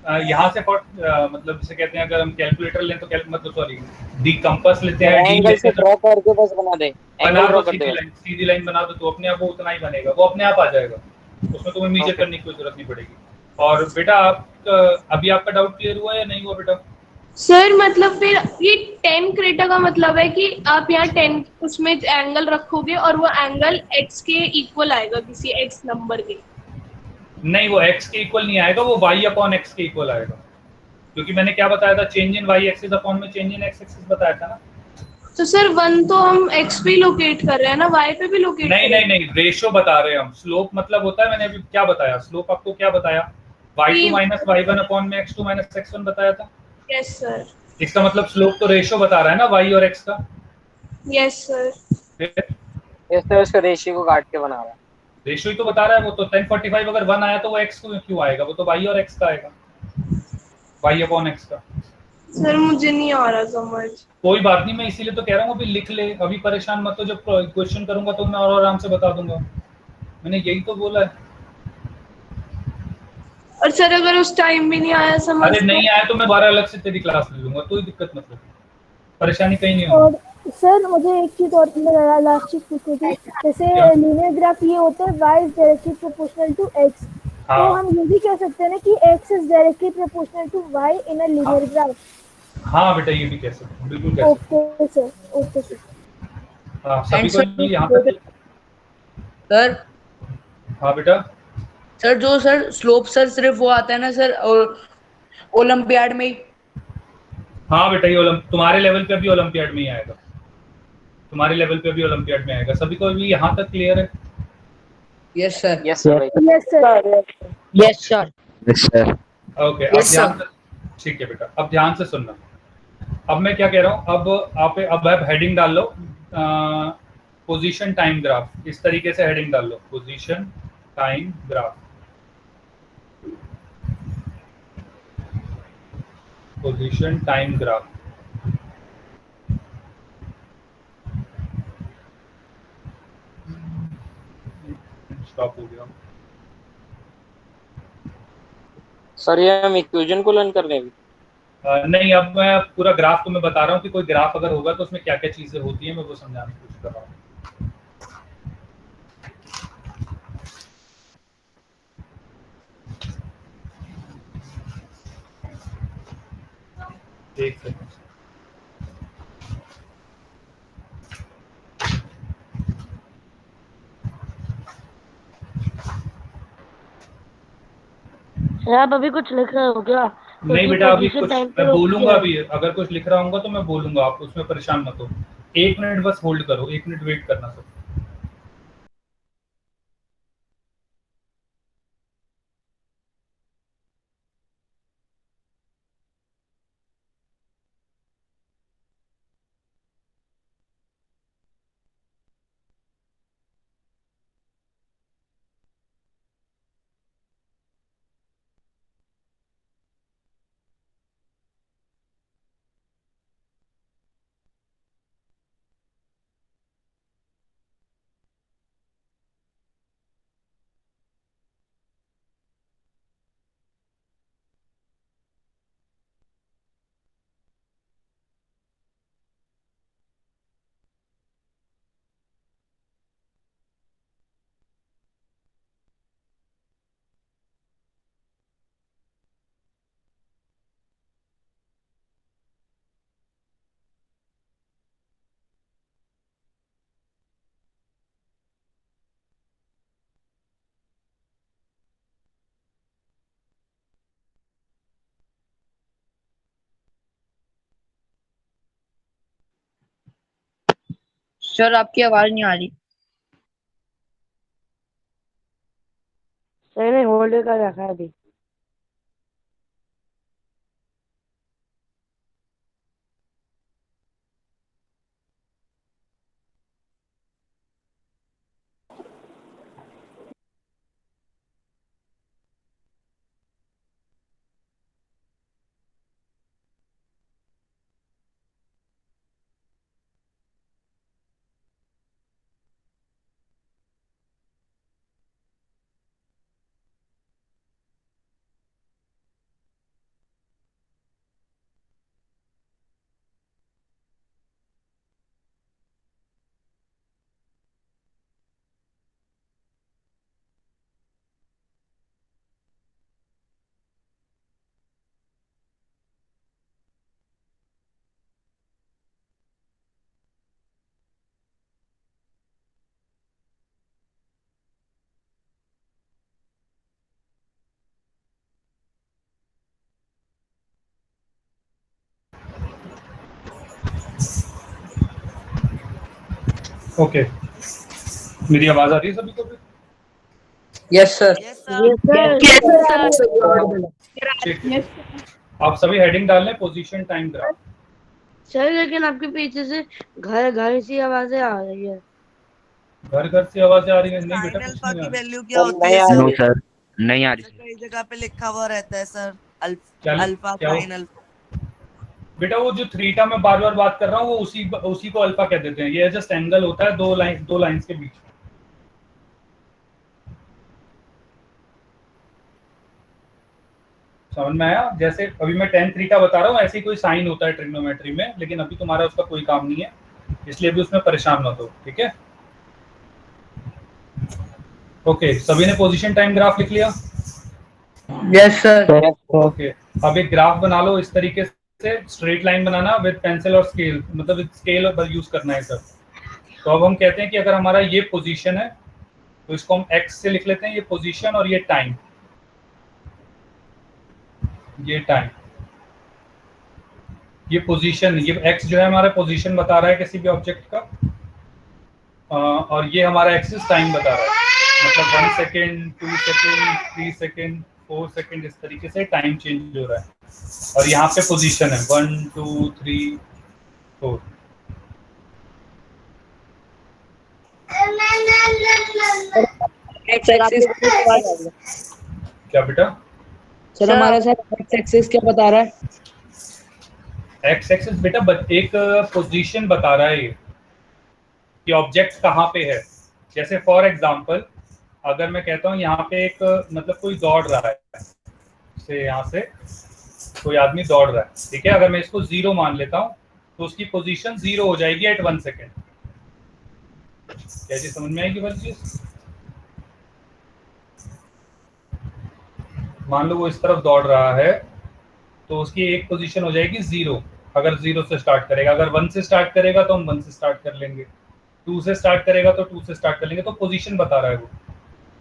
यहाँ से मतलब जिसे कहते हैं, अगर हम कैलकुलेटर लें तो मतलब सॉरी डी कंपास लेते हैं, डी एंगल लेते से हैं, ड्रॉ करके बस बना दे, बना एंगल ड्रॉ दो कर दे। सीधी लाइन बना दो, तो अपने आप वो उतना ही बनेगा, वो अपने आप आ जाएगा, उसमें तुम्हें मीजर करने की कोई जरूरत नहीं पड़ेगी। और बेटा आप अभी आपका डाउट क्लियर हुआ या नहीं हुआ बेटा? सर मतलब फिर ये 10 क्रेटा का मतलब है कि आप यहाँ 10 उसमें एंगल रखोगे और वो एंगल x के इक्वल आएगा किसी x नंबर के। नहीं वो x के इक्वल नहीं आएगा, वो y अपॉन x के इक्वल आएगा, क्योंकि मैंने क्या बताया था, चेंज इन y एक्सिस अपॉन में चेंज इन x एक्सिस बताया था ना। तो सर 1 तो हम x पे लोकेट कर रहे हैं ना, y पे भी लोकेट नहीं नहीं नहीं, रेशियो बता रहे हैं हम। स्लोप मतलब होता है, मैंने अभी क्या बताया, स्लोप आपको क्या बताया, y2 माइनस y1 अपॉन में x2 माइनस x1 बताया था। Yes sir. इसका मतलब स्लोप तो रेशियो बता रहा है ना y और x का। Yes sir. इस तरह उसका रेशियो को काट के बना रहा है। रेशियो ही तो बता रहा है वो तो। 10 45 अगर 1 आया तो वो x को क्यों आएगा, वो तो y और x का आएगा, y अपॉन x का। सर मुझे नहीं आ रहा समझ। कोई बात नहीं, मैं इसीलिए तो कह रहा हूँ अभी लिख ले, अभी परेशान मत हो, जब क्वेश्चन करूंगा तो मैं और आराम से बता दूंगा, मैंने यही तो बोला है। और सर अगर उस टाइम भी नहीं आया समझ, अरे नहीं आया तो मैं 12 अलग से तेरी क्लास ले लूंगा, कोई दिक्कत मत हो, परेशानी कहीं नहीं और होगी। सर मुझे एक चीज और लास्ट चीज पूछनी थी, जैसे लीनियर ग्राफ ये होता है y is directly proportional to x, तो हम ये भी कह सकते हैं ना कि x is directly proportional to y in a linear graph. हाँ बेटा ये भी कह सकते हैं, बिल्कुल कह सकते हैं। Okay sir, okay sir. हाँ सभी को यहाँ तक। सर हाँ बेटा। सर जो सर स्लोप सर सिर्फ वो आता है ना सर ओलंपियाड में ही। हाँ बेटा ये तुम्हारे लेवल पे भी ओलंपियाड में ही आएगा, तुम्हारे लेवल पे भी ओलंपियाड में आएगा। सभी को भी यहाँ तक क्लियर है? Yes sir. Yes sir. Yes sir. Yes sir. Yes sir. Okay अब ध्यान से, ठीक है बेटा अब ध्यान से सुनना। अब मैं क्या कह रहा हूँ, अब आप हेडिंग डाल लो, पोजीशन टाइम ग्राफ, इस तरीके से हेडिंग डाल लो, position time graph, position time graph. Drop हो गया। सर ये हम इक्वेशन को लर्न कर रहे हैं। नहीं, अब मैं पूरा ग्राफ तुम्हें बता रहा हूँ कि कोई ग्राफ अगर होगा तो उसमें क्या क्या चीजें होती हैं, मैं वो समझाने की कोशिश कर रहा हूँ। एक सेकंड। सर आप अभी कुछ लिख रहे हो क्या? नहीं बेटा, अभी पोजीशन कुछ टाइम मैं पे बोलूंगा, अभी अगर कुछ लिख रहा हूँ तो मैं बोलूंगा, आप उसमें परेशान मत हो। 1 मिनट बस होल्ड करो, 1 मिनट वेट करना सब। सर आपकी आवाज नहीं आ रही। सर ने होल्ड कर रखा है अभी। ओके, मेरी आवाज आ रही है सभी को? Yes sir. ठीक, आप सभी हेडिंग डाल लें, पोजीशन टाइम ग्राफ। सर लेकिन आपके पीछे से घर घर सी आवाजें आ रही है। घर घर से आवाजें आ रही है? नहीं बेटा, साइन कुछ अल्फा नहीं की आ रही। वैल्यू क्या होती नहीं है आ सर? रही है। सर नहीं आ रही। कई जगह पे लिखा हुआ रहता है सर, क्या अल्फा क्या हो? Sine alpha. बेटा वो जो थीटा में बार बार बात कर रहा हूँ, वो उसी को अल्फा कह देते हैं। ये जस्ट एंगल होता है दो लाइंस के बीच में। समझ में आया? जैसे अभी मैं tan थीटा बता रहा हूँ, ऐसे ही कोई साइन होता है ट्रिग्नोमेट्री में, लेकिन अभी तुम्हारा उसका कोई काम नहीं है, इसलिए अभी उसमें परेशान मत हो, ठीक है? ओके, सभी ने पोजीशन टाइम ग्राफ लिख लिया? Yes sir. ओके, अब एक ग्राफ बना लो इस तरीके से, straight line banana with pencil और स्केल, मतलब विद स्केल और यूज करना है सर। तो अब हम कहते हैं कि अगर हमारा ये पोजीशन है तो इसको हम x से लिख लेते हैं, ये पोजीशन, और ये टाइम, ये टाइम, ये पोजीशन, ये x जो है हमारा पोजीशन बता रहा है किसी भी ऑब्जेक्ट का, और ये हमारा एक्सिस टाइम बता रहा है, मतलब 1 सेकेंड, 2 सेकेंड, 3 सेकेंड, 4 सेकेंड, इस तरीके से टाइम चेंज हो रहा है। और यहाँ पे पोजीशन है 1 2 3 4। एक्स एक्सिस क्या बेटा? सर हमारा सर एक्स एक्सिस क्या बता रहा है? एक्स एक्सिस बेटा एक पोजीशन बता रहा है ये, कि ऑब्जेक्ट कहाँ पे है। जैसे फॉर एग्जांपल अगर मैं कहता हूँ यहाँ पे एक मतलब कोई दौड़ रहा है, से यहाँ से कोई आदमी दौड़ रहा है, ठीक है, अगर मैं इसको 0 मान लेता हूँ तो उसकी पोजीशन 0 हो जाएगी एट 1 सेकेंड। क्या चीज समझ में आएगी? बस चीज मान लो वो इस तरफ दौड़ रहा है तो उसकी एक पोजीशन हो जाएगी 0 अगर 0 से स्टार्ट करेगा। अगर 1 से स्टार्ट करेगा तो हम 1 से स्टार्ट कर लेंगे, 2 से स्टार्ट करेगा तो 2 से स्टार्ट कर लेंगे। तो पोजीशन बता रहा है वो।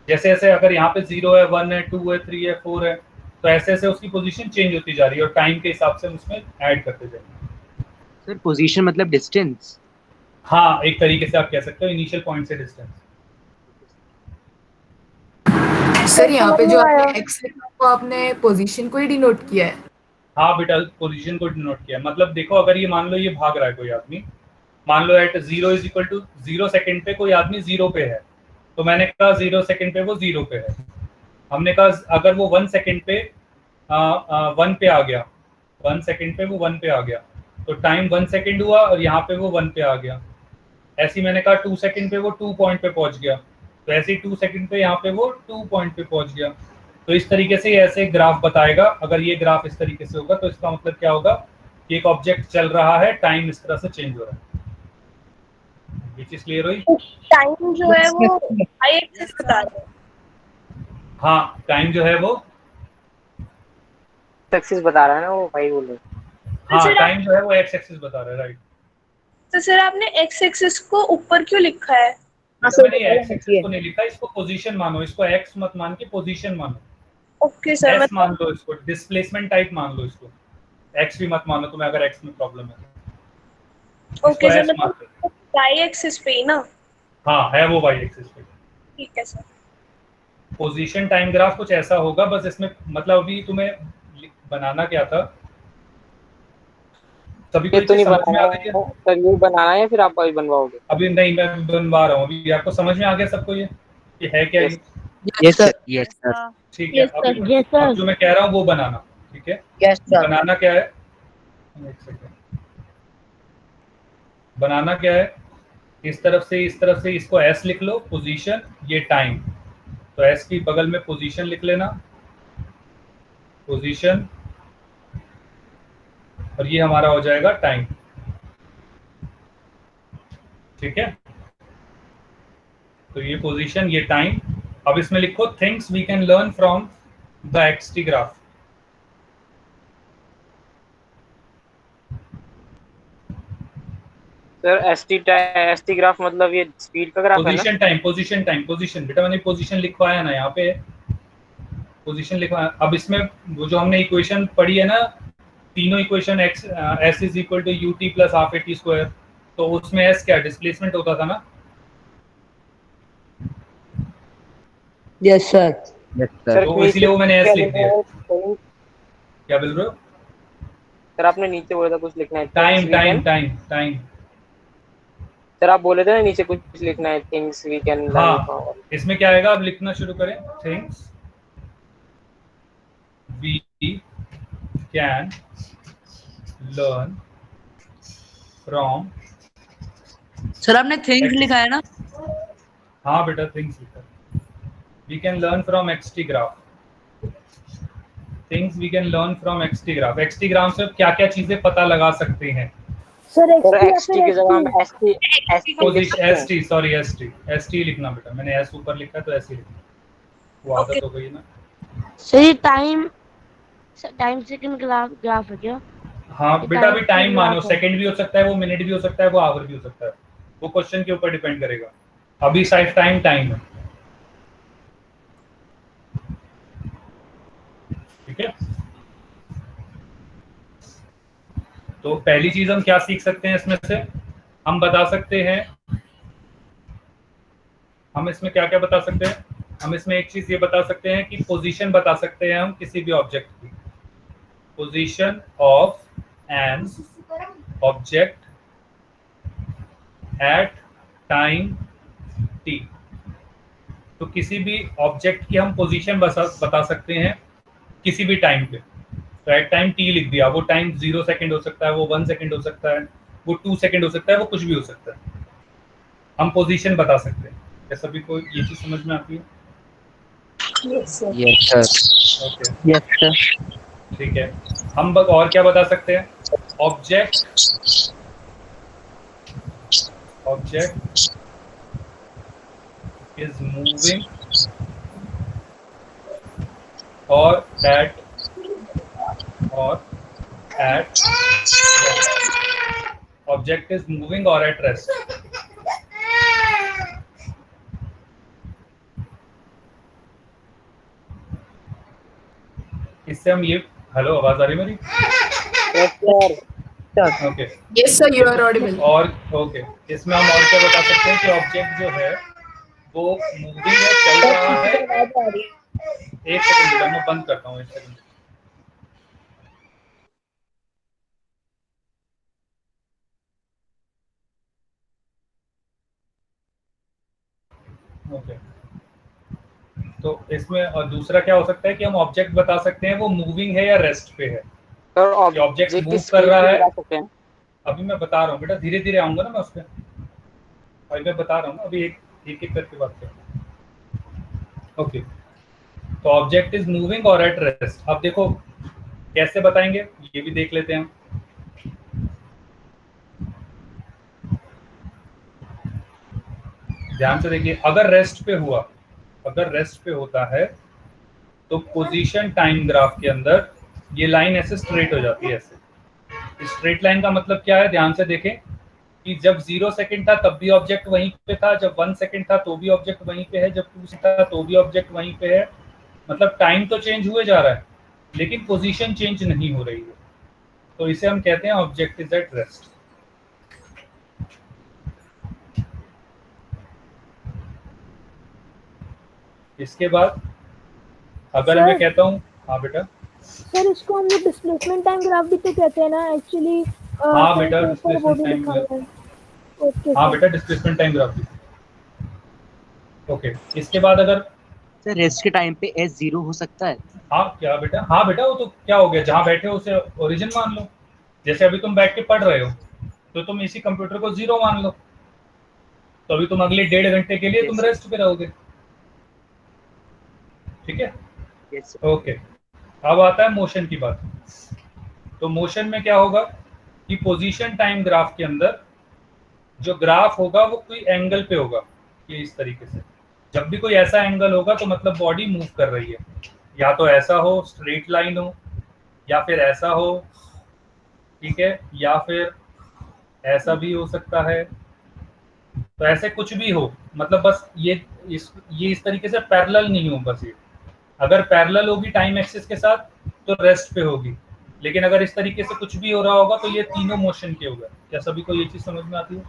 जैसे जैसे अगर यहाँ पे 0 है, 1 है, 2 है, 3 है, 4 है, तो ऐसे ऐसे उसकी पोजीशन चेंज होती जा रही है और टाइम के हिसाब से हम उसमें ऐड करते जाएंगे। सर पोजीशन मतलब डिस्टेंस? हाँ, एक तरीके से आप कह सकते हो इनिशियल पॉइंट से डिस्टेंस। सर यहाँ पे जो आपने एक्स लिखा वो आपने पोजीशन को ही डिनोट किया है? हाँ बेटा, पोजीशन को डिनोट किया है। मतलब देखो, अगर ये मान लो ये भाग रहा है कोई आदमी, मान लो at 0 is equal to 0 second पे कोई आदमी 0 पे है, तो मैंने कहा 0 सेकेंड पे वो 0 पे है। हमने कहा अगर वो 1 सेकेंड पे 1 पे आ गया, 1 सेकेंड पे वो 1 पे आ गया, तो टाइम 1 सेकेंड हुआ और यहाँ पे वो 1 पे आ गया। ऐसे ही मैंने कहा 2 सेकेंड पे वो 2 पॉइंट पे पहुंच गया, तो ऐसे ही 2 सेकेंड पे यहाँ पे वो 2 पॉइंट पे पहुंच गया। तो इस तरीके से ऐसे ग्राफ बताएगा। अगर ये ग्राफ इस तरीके से होगा तो इसका मतलब क्या होगा कि एक ऑब्जेक्ट चल रहा है, टाइम इस तरह से चेंज हो रहा है। ये चीज क्लियर हुई? टाइम जो है वो आई एक्सिस बता रहा है। हाँ, टाइम जो है वो एक्सिस बता रहा है ना, वो भाई बोल रहे। हाँ, टाइम जो है वो एक्स एक्सिस बता रहा है, राइट। तो सर आपने एक्स एक्सिस को ऊपर क्यों लिखा है? मैंने एक्स एक्सिस को नहीं लिखा, इसको पोजीशन मानो, इसको एक्स मत मान के पोजीशन मानो। ओके सर, एस मान लो इसको, डिस्प्लेसमेंट टाइप मान लो इसको, एक्स भी मत मानो तुम्हें अगर एक्स में प्रॉब्लम है। ओके सर, मतलब वाई एक्सिस पे ही ना? हाँ, है वो वाई एक्सिस पे। ठीक है सर। पोजीशन टाइम ग्राफ कुछ ऐसा होगा, बस इसमें मतलब अभी तुम्हें बनाना क्या था, सभी को तो नहीं समझ में आ गई है? सर ये बनाना है फिर आप अभी बनवाओगे? अभी नहीं, मैं बनवा रहा हूँ। अभी आपको समझ में आ गया सबको ये कि है क्या? Yes sir, yes sir. ठीक है, अब जो मैं कह रहा हूँ वो बनाना, ठीक है? Yes sir. बनाना क्या है, एक सेकंड, बनाना क्या है, इस तरफ से इसको एस लिख लो, पोजीशन, ये टाइम, तो एस की बगल में पोजीशन लिख लेना, पोजीशन, और ये हमारा हो जाएगा टाइम। ठीक है, तो ये पोजीशन, ये टाइम। अब इसमें लिखो things we can learn from the xt graph. Sir st graph मतलब ये स्पीड का ग्राफ है ना? पोजीशन टाइम बेटा, मैंने पोजीशन लिखवाया ना यहाँ पे, पोजीशन लिखवाया। अब इसमें वो जो हमने इक्वेशन पढ़ी है ना, तीनों equation s is equal to u t plus half a t square, तो उसमें एस क्या डिस्प्लेसमेंट होता था ना? Yes sir. तो इसलिए वो मैंने एस लिख दिया। क्या बोल रहे हो सर? आपने नीचे बोला था कुछ लिखना है, टाइम। सर आप बोले थे ना नीचे कुछ लिखना है, थिंग्स वी कैन लर्न। हाँ, इसमें क्या आएगा? अब लिखना शुरू करें, things we can learn from. Sir आपने थिंग्स लिखा है ना? हाँ बेटा, थिंग्स लिखा। We can learn from xt graph. Things we can learn from xt graph. Xt graph से क्या क्या चीजें पता लगा सकते हैं? सर एक्सटी की जगह हम एसटी लिखना बेटा। मैंने एस ऊपर लिखा है तो ऐसे लिखना, वो आदत हो गई ना। सर ये टाइम सेकंड ग्राफ है क्या? हाँ बेटा, अभी टाइम मानो, सेकंड भी हो सकता है, वो मिनट भी हो सकता है, वो आवर भी हो सकता है, वो क्वेश्चन के ऊपर डिपेंड करेगा। अभी साइड टाइम है, ठीक है? तो पहली चीज हम क्या सीख सकते हैं इसमें से? हम बता सकते हैं, हम इसमें क्या क्या बता सकते हैं? हम इसमें एक चीज ये बता सकते हैं कि पोजीशन बता सकते हैं हम किसी भी ऑब्जेक्ट की, position of an object at time T. तो किसी भी ऑब्जेक्ट की हम पोजीशन बता सकते हैं किसी भी टाइम पे। तो एट टाइम टी लिख दिया, वो टाइम 0 सेकेंड हो सकता है, वो 1 सेकेंड हो सकता है, वो 2 सेकेंड हो सकता है, वो कुछ भी हो सकता है। हम पोजीशन बता सकते हैं। क्या सभी को ये चीज समझ में आती है? Yes sir. Yes sir. Okay yes sir. ठीक है। हम और क्या बता सकते हैं? ऑब्जेक्ट इज मूविंग और एट ऑब्जेक्ट इज मूविंग और एट रेस्ट। इससे हम ये, हेलो आवाज आ रही है मेरी? Yes sir. Okay Yes, sir, you are audible. और ओके इसमें हम और क्या बता सकते हैं कि ऑब्जेक्ट जो है वो मूविंग है, चल रहा है। एक सेकंड बेटा, मैं बंद करता हूँ, एक सेकंड। ओके तो इसमें और दूसरा क्या हो सकता है कि हम ऑब्जेक्ट बता सकते हैं वो मूविंग है या रेस्ट पे है। सर ऑब्जेक्ट ऑब्जेक्ट मूव की कर स्पीड रहा भी है। बता सकते हैं। अभी मैं बता रहा हूँ बेटा, धीरे धीरे आऊंगा ना मैं उस पर। अभी मैं बता रहा हूँ ना, अभी एक एक करके बात करते। ओके तो ऑब्जेक्ट इज मूविंग और एट रेस्ट। अब देखो कैसे बताएंगे, ये भी देख लेते हैं। ध्यान से देखिए, अगर रेस्ट पे होता है तो पोजीशन टाइम ग्राफ के अंदर ये लाइन ऐसे स्ट्रेट हो जाती है। ऐसे स्ट्रेट लाइन का मतलब क्या है, ध्यान से देखें कि जब 0 सेकंड था तब भी ऑब्जेक्ट वहीं पे था, जब 1 सेकंड था तो भी ऑब्जेक्ट वहीं पे है, जब 2 सेकंड था तो भी ऑब्जेक्ट वहीं पे है। मतलब टाइम तो चेंज हुए जा रहा है लेकिन पोजीशन चेंज नहीं हो रही है। तो इसे हम कहते हैं ऑब्जेक्ट इज एट रेस्ट। इसके बाद अगर सर? मैं कहता हूँ, हाँ बेटा। सर इसको हम लोग डिस्प्लेसमेंट टाइम ग्राफ भी तो कहते हैं ना एक्चुअली। हाँ बेटा, ऊपर वो डिस्प्लेसमेंट भी टाइम लिखा ग्राफ। हुआ है। ओके हाँ सर। बेटा, डिस्प्लेसमेंट टाइम ग्राफ भी। ओके इसके बाद अगर सर रेस्ट के टाइम पे एस 0 हो सकता है? हाँ क्या बेटा, हाँ बेटा वो तो क्या हो गया, जहाँ बैठे हो उसे ओरिजिन मान लो। जैसे अभी तुम बैठ के पढ़ रहे हो तो तुम इसी कंप्यूटर को 0 मान लो, तो अभी तुम अगले 1.5 घंटे के लिए तुम रेस्ट पे रहोगे। ठीक है। यस ओके अब आता है मोशन की बात। तो मोशन में क्या होगा कि पोजीशन टाइम ग्राफ के अंदर जो ग्राफ होगा वो कोई एंगल पे होगा, ये इस तरीके से। जब भी कोई ऐसा एंगल होगा तो मतलब बॉडी मूव कर रही है, या तो ऐसा हो स्ट्रेट लाइन हो, या फिर ऐसा हो, ठीक है, या फिर ऐसा भी हो सकता है। तो ऐसे कुछ भी हो, मतलब बस ये इस तरीके से पैरेलल नहीं हो। बस ये अगर पैरेलल होगी टाइम एक्सिस के साथ तो रेस्ट पे होगी, लेकिन अगर इस तरीके से कुछ भी हो रहा होगा तो ये तीनों मोशन के होगा। क्या सभी को ये चीज समझ में आती है?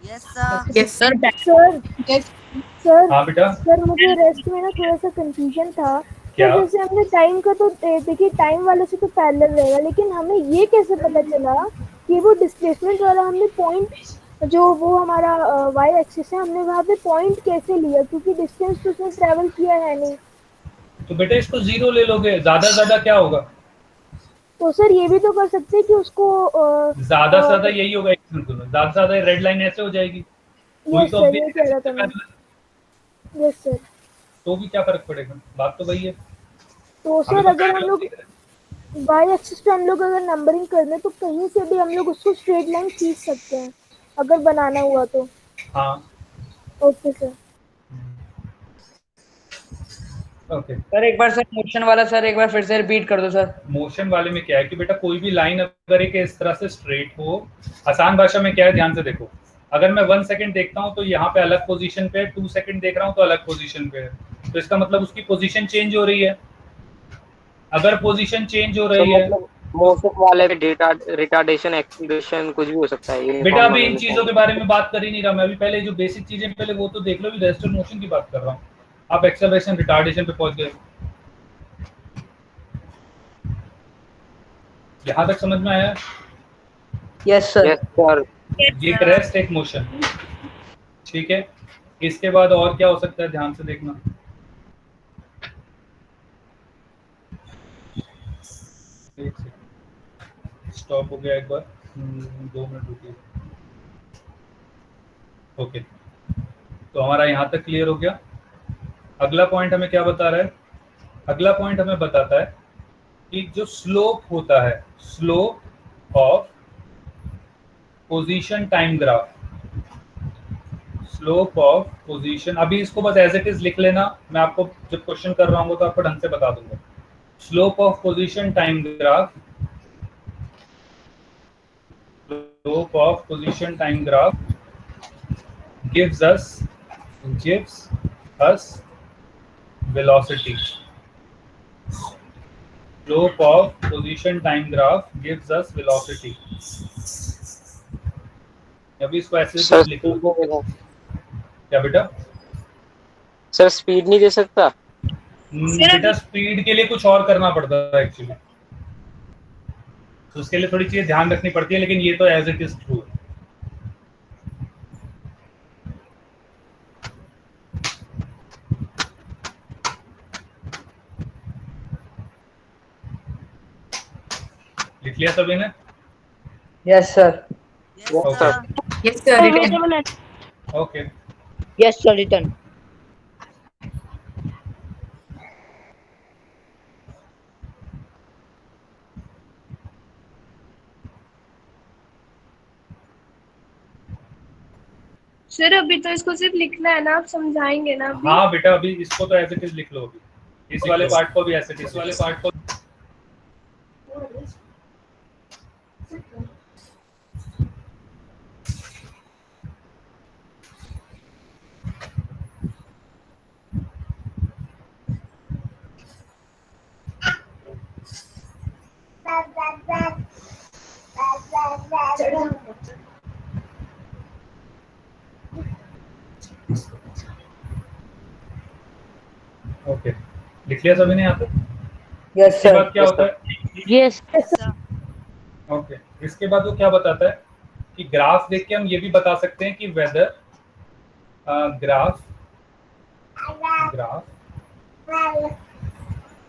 Yes sir. Yes, sir. Sir sir हाँ बेटा। सर मुझे रेस्ट में ना थोड़ा सा कंफ्यूजन था। क्या? सर जैसे हमने टाइम का तो देखिए टाइम वाले से तो पैरेलल रहेगा, लेकिन हमें ये कैसे पता चला कि वो डिस्प्लेसमेंट वाला हमने पॉइंट जो वो हमारा वाई एक्सिस है हमने वहाँ पे पॉइंट कैसे लिया, क्योंकि डिस्टेंस तो उसने ट्रेवल किया है नहीं। तो बेटा इसको 0 ले लोगे, ज्यादा से ज्यादा क्या होगा? तो सर ये भी तो कर सकते हैं कि उसको ज्यादा से ज्यादा यही होगा, एक मिनट सुनो, ज्यादा से ज्यादा रेड लाइन ऐसे हो जाएगी। कोई यस तो सर, ये अपडेट कह रहा था मैं। Yes sir. तो भी क्या फर्क पड़ेगा, बात तो वही है। तो हमें सर तो अगर हम लोग वाई एक्सिस पे हम लोग अगर नंबरिंग कर दें तो कहीं से भी हम लोग उसको स्ट्रेट लाइन खींच सकते हैं अगर बनाना हुआ तो। हाँ ओके सर। ओके। सर एक बार सर मोशन वाला सर एक बार फिर से रिपीट कर दो सर। मोशन वाले में क्या है कि बेटा कोई भी लाइन अगर एक इस तरह से स्ट्रेट हो, आसान भाषा में क्या है, ध्यान से देखो। अगर मैं 1 सेकंड देखता हूँ तो यहाँ पे अलग पोजीशन पे है, 2 सेकंड देख रहा हूँ तो अलग पोजीशन पे है, तो इसका मतलब उसकी पोजीशन चेंज हो रही है। अगर पोजीशन चेंज हो तो रही है मतलब मोशन वाले में डेटा रिटार्डेशन एक्सीलरेशन कुछ भी हो सकता है। बेटा, अभी इन चीजों के बारे में बात कर ही नहीं रहा मैं। अभी पहले जो बेसिक चीजें पहले वो तो देख लो, अभी रेस्ट और मोशन की बात कर रहा हूँ। आप एक्सेलरेशन रिटार्डेशन पे पहुंच गए, यहाँ तक समझ में आया? Yes sir. Yes sir. ये एक रेस्ट एक मोशन, ठीक है। इसके बाद और क्या हो सकता है, ध्यान से देखना। एक सेकंड, स्टॉप हो गया एक बार, 2 मिनट रुकिए। ओके तो हमारा यहाँ तक क्लियर हो गया। अगला पॉइंट हमें क्या बता रहा है? अगला पॉइंट हमें बताता है कि जो स्लोप होता है, slope of position time graph, slope of position, अभी इसको बस एज इट इज लिख लेना, मैं आपको जब क्वेश्चन कर रहा हूँ तो आपको ढंग से बता दूंगा। Slope of position time graph, slope of position time graph gives us velocity. Slope of position time graph gives us velocity. अभी इसको ऐसे लिख लो। क्या बेटा? सर स्पीड नहीं दे सकता? बेटा स्पीड के लिए कुछ और करना पड़ता है एक्चुअली, तो उसके लिए थोड़ी चीजें ध्यान रखनी पड़ती है, लेकिन ये तो एज इट इज ट्रू है। लिख लिया सभी ने? Yes sir. Yes sir return. Okay, yes sir return. Sir अभी तो इसको सिर्फ लिखना है ना, आप समझाएंगे ना अभी? हाँ बेटा, अभी इसको तो एज इट इज लिख लो, अभी इस वाले पार्ट को भी एज इट इज, वाले पार्ट को। ओके, लिख लिया सभी ने यहाँ पे? यस इसके सर। बाद क्या होता है? यस ओके, इसके बाद वो क्या बताता है कि ग्राफ देख के हम ये भी बता सकते हैं कि whether graph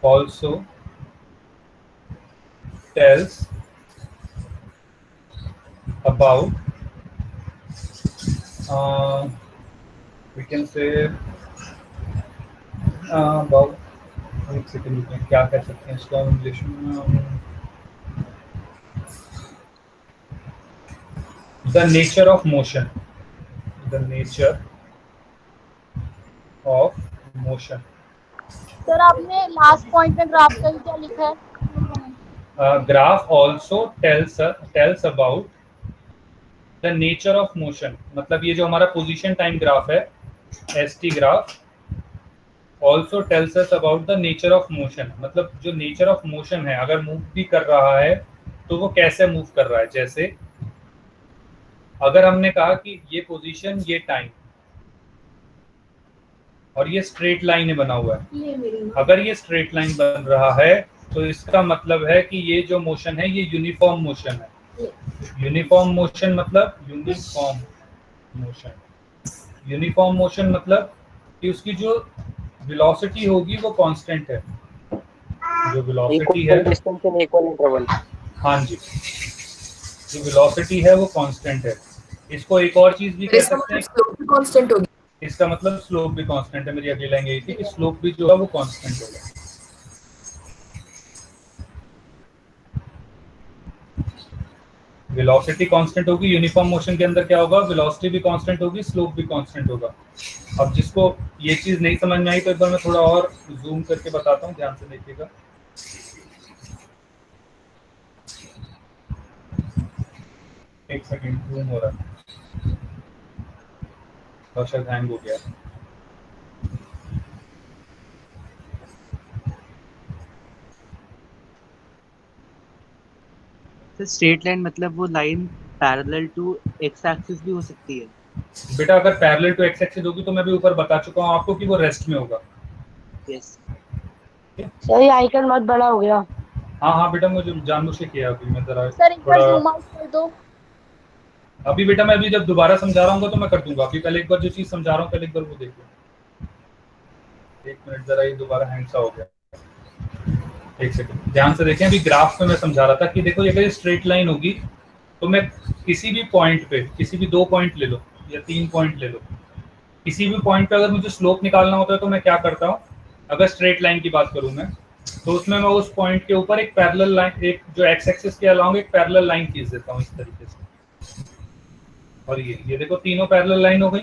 also tells about we can say about, एक सेकंड में क्या कह सकते हैं इसको इंग्लिश में, the nature of motion, the nature of motion. Sir आपने लास्ट पॉइंट में ग्राफ का क्या लिखा है? Graph also tells about the nature of motion, मतलब ये जो हमारा पोजीशन टाइम ग्राफ है, ST graph, also tells us about the nature of motion, मतलब जो nature of motion है, अगर मूव भी कर रहा है तो वो कैसे मूव कर रहा है। जैसे अगर हमने कहा कि ये पोजीशन, ये टाइम, और ये स्ट्रेट लाइन में बना हुआ है, अगर ये स्ट्रेट लाइन बन रहा है तो इसका मतलब है कि ये जो मोशन है ये यूनिफॉर्म मोशन है। यूनिफॉर्म मोशन मतलब यूनिफॉर्म मोशन मतलब कि उसकी जो वेलोसिटी होगी वो कांस्टेंट है, जो वेलोसिटी है, हाँ जी, जो वेलोसिटी है वो कांस्टेंट है। इसको एक और चीज भी कह सकते हैं, स्लोप भी कांस्टेंट होगी। इसका मतलब स्लोप भी कांस्टेंट है। मेरी अगली लाइन यही थी कि स्लोप भी जो है वो कांस्टेंट होगा। वेलोसिटी कांस्टेंट होगी, यूनिफॉर्म मोशन के अंदर क्या होगा, वेलोसिटी भी कांस्टेंट होगी, स्लोप भी कांस्टेंट होगा। अब जिसको ये चीज नहीं समझ में आई तो एक बार मैं थोड़ा और जूम करके बताता हूँ, ध्यान से देखिएगा। एक सेकंड, जूम हो रहा है, और शायद हैंग हो गया। स्ट्रेट लाइन मतलब वो line parallel to x axis भी हो सकती है बेटा। अगर पैरेलल टू एक्स एक्सिस होगी तो मैं भी ऊपर बता चुका हूँ आपको कि वो रेस्ट में होगा। यस सर ये आइकन बहुत बड़ा हो गया। हाँ हाँ बेटा, मुझे जानबूझ के किया अभी मैं जरा सर एक बार जूम आउट कर दो। अभी बेटा मैं अभी जब दोबारा समझा रहा हूँ तो मैं कर दूंगा। अभी पहले एक बार जो चीज समझा रहा हूँ पहले एक बार वो देख लो। एक मिनट, जरा ये दोबारा हैंग सा हो गया, एक सेकंड ध्यान से देखें। अभी ग्राफ में मैं समझा रहा था कि देखो ये अगर स्ट्रेट लाइन होगी तो मैं किसी भी पॉइंट पे, किसी भी 2 पॉइंट ले लो या 3 पॉइंट ले लो, किसी भी पॉइंट पे अगर मुझे स्लोप निकालना होता है तो मैं क्या करता हूँ, अगर स्ट्रेट लाइन की बात करूँ मैं, तो उसमें मैं उस पॉइंट के ऊपर एक पैरेलल लाइन, एक जो एक्स एक्सिस के अलोंग एक पैरेलल लाइन खींच देता हूँ इस तरीके से। और ये देखो तीनों पैरेलल लाइन हो गई।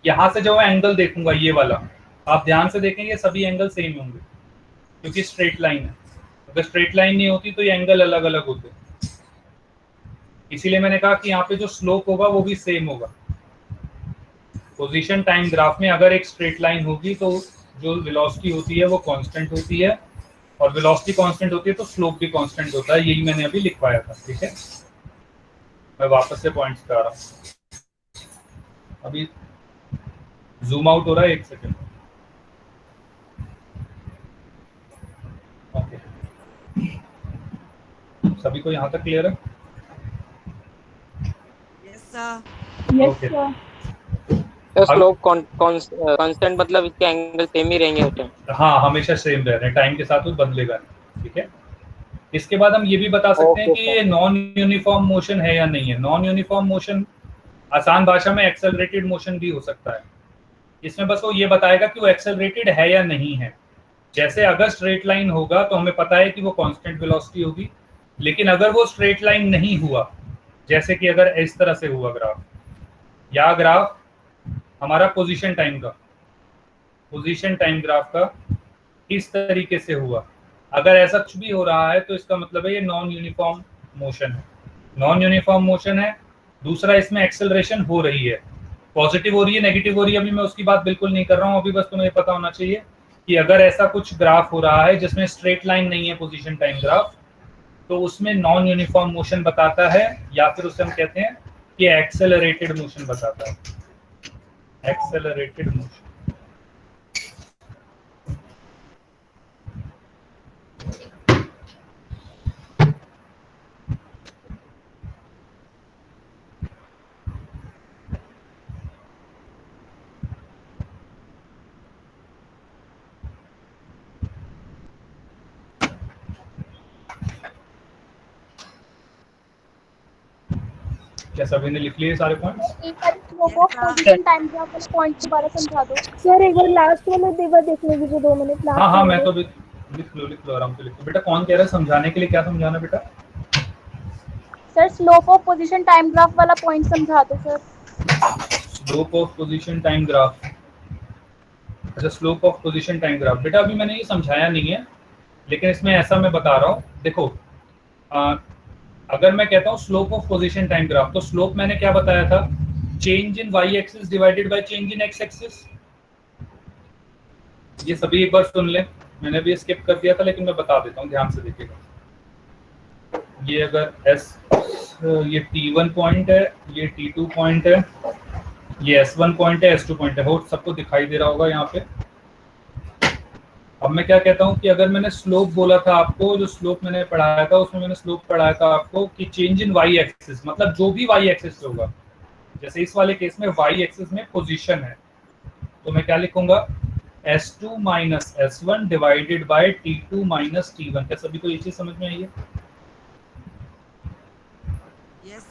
यहाँ से जो मैं एंगल देखूंगा ये वाला, आप ध्यान से देखेंगे सभी एंगल सेम होंगे क्योंकि स्ट्रेट लाइन है। अगर स्ट्रेट लाइन नहीं होती तो ये एंगल अलग अलग होते, इसीलिए मैंने कहा कि यहाँ पे जो स्लोप होगा वो भी सेम होगा। पोजीशन टाइम ग्राफ में अगर एक स्ट्रेट लाइन होगी तो जो वेलोसिटी होती है वो कांस्टेंट होती है, और वेलोसिटी कांस्टेंट होती है तो स्लोप भी कांस्टेंट होता है। यही मैंने अभी लिखवाया था, ठीक है। मैं वापस से पॉइंट्स पे आ रहा हूँ, अभी जूम आउट हो रहा है, एक सेकेंड। ओके, सभी को यहाँ तक क्लियर है? Yes sir. तो स्लोप कांस्टेंट मतलब इसके एंगल सेम ही रहेंगे उस टाइम? हाँ, हमेशा सेम रह रहे हैं, टाइम के साथ वो बदलेगा नहीं, ठीक है। इसके बाद हम ये भी बता सकते हैं कि ये नॉन यूनिफॉर्म मोशन है या नहीं है। नॉन यूनिफॉर्म मोशन आसान भाषा में एक्सेलरेटेड मोशन भी हो सकता है। इसमें बस वो ये बताएगा कि वो एक्सेलरेटेड है या नहीं है। जैसे अगर स्ट्रेट लाइन होगा तो हमें पता है कि वो कांस्टेंट वेलोसिटी होगी, लेकिन अगर वो स्ट्रेट लाइन नहीं हुआ, जैसे कि अगर इस तरह से हुआ ग्राफ, या ग्राफ हमारा पोजीशन टाइम ग्राफ का इस तरीके से हुआ, अगर ऐसा कुछ भी हो रहा है तो इसका मतलब है ये नॉन यूनिफॉर्म मोशन है। नॉन यूनिफॉर्म मोशन है। दूसरा, इसमें एक्सेलरेशन हो रही है, पॉजिटिव हो रही है, नेगेटिव हो रही है, अभी मैं उसकी बात बिल्कुल नहीं कर रहा हूँ। अभी बस तुम्हें पता होना चाहिए कि अगर ऐसा कुछ ग्राफ हो रहा है जिसमें स्ट्रेट लाइन नहीं है पोजीशन टाइम ग्राफ, तो उसमें नॉन यूनिफॉर्म मोशन बताता है, या फिर उसे हम कहते हैं कि एक्सेलरेटेड मोशन बताता है। Accelerated motion. क्या सभी ने लिख लिए सारे पॉइंट्स? एक बार slope of position time graph वाले पॉइंट दोबारा समझा दो सर। एक बार लास्ट वाला देवर देख लीजिए, 2 मिनट लास्ट। हाँ, मैं तो लिख लो आराम से लिख लो। बेटा कौन कह रहा है समझाने के लिए? क्या समझाना बेटा? Sir, slope of position time graph वाला पॉइंट समझा दो sir. Slope of position time graph. अच्छा, slope of position time graph. बेटा अभी मैंने ये समझाया नहीं है, लेकिन इसमें ऐसा मैं बता रहा हूँ। देखो, अगर मैं कहता हूँ slope of position time graph, तो स्लोप मैंने क्या बताया था? Change in y axis divided by change in x axis. ये सभी एक बार सुन ले, मैंने भी स्किप कर दिया था लेकिन मैं बता देता हूँ, ध्यान से देखिएगा। ये अगर ये T1 पॉइंट है, ये T2 पॉइंट है, ये S1 पॉइंट है, S2 पॉइंट है, हो सबको दिखाई दे रहा होगा यहाँ पे। अब मैं क्या कहता हूँ कि अगर मैंने स्लोप बोला था आपको, जो स्लोप मैंने पढ़ाया था उसमें मैंने स्लोप पढ़ाया था आपको कि चेंज इन वाई एक्सिस, मतलब जो भी वाई एक्सिस होगा। जैसे इस वाले केस में वाई एक्सिस में पोजीशन है, तो मैं क्या लिखूंगा? S2 minus S1 divided by T2 minus T1। क्या सभी को ये चीज समझ में आई है?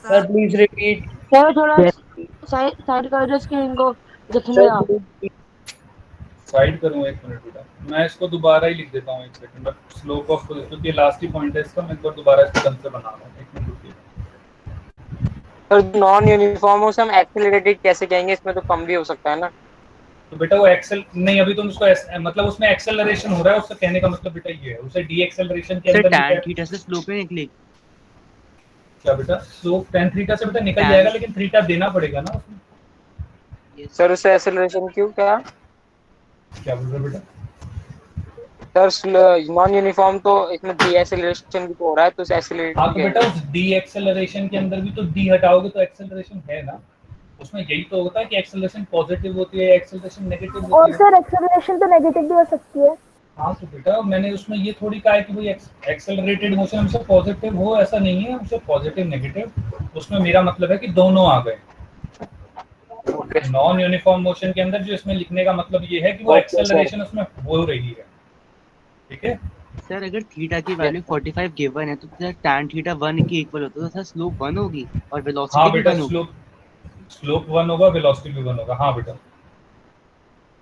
Sir please repeat. सर थोड़ा साइड कर दो स्क्रीन को, दिखने आ। साइड करूँ, एक मिनट बेटा, मैं इसको दोबारा ही लिख देता हूँ, एक सेकंड। स्लोप ऑफ, क्योंकि लास्ट ही पॉइंट है इसका, मैं एक बार दोबारा इसको ढंग से बना रहा हूँ, एक मिनट रुकिए। सर नॉन यूनिफॉर्म हो हम एक्सेलरेटेड कैसे कहेंगे? इसमें तो कम भी हो सकता है ना। तो बेटा वो एक्सेल नहीं, अभी तुम उसको मतलब उसमें एक्सेलरेशन हो रहा है, उसका कहने का मतलब बेटा ये है, उसे डी एक्सेलरेशन के अंदर tan थीटा से स्लोप ही निकलेगी। क्या बेटा? स्लोप tan थीटा से बेटा निकल जाएगा, लेकिन थीटा देना पड़ेगा ना उसमें। सर उससे एक्सेलरेशन क्यों? क्या बोल रहे बेटा? सर नॉन यूनिफॉर्म तो इसमें डी एक्सेलरेशन भी तो हो रहा है, तो एक्सेलरेशन। हाँ तो बेटा उस डी एक्सेलरेशन के अंदर भी तो डी हटाओगे तो एक्सेलरेशन है ना, उसमें यही तो होता है कि एक्सेलरेशन पॉजिटिव होती है, एक्सेलरेशन नेगेटिव होती है। और सर एक्सेलरेशन तो नेगेटिव भी हो सकती है। हाँ तो बेटा मैंने उसमें ये थोड़ी कहा है कि भाई एक्सेलरेटेड मोशन हमसे पॉजिटिव हो, ऐसा नहीं है, हमसे पॉजिटिव नेगेटिव, उसमें मेरा मतलब है कि दोनों आ गए। नॉन यूनिफॉर्म मोशन के अंदर जो इसमें लिखने का मतलब ये है कि वो एक्सेलरेशन उसमें हो रही है, ठीक है। सर अगर थीटा की वैल्यू 45 गिवन है तो सर tan थीटा 1 के इक्वल होता है, तो सर स्लोप 1 होगी और वेलोसिटी भी 1 होगी। स्लोप 1 होगा, वेलोसिटी भी 1 होगा। हाँ बेटा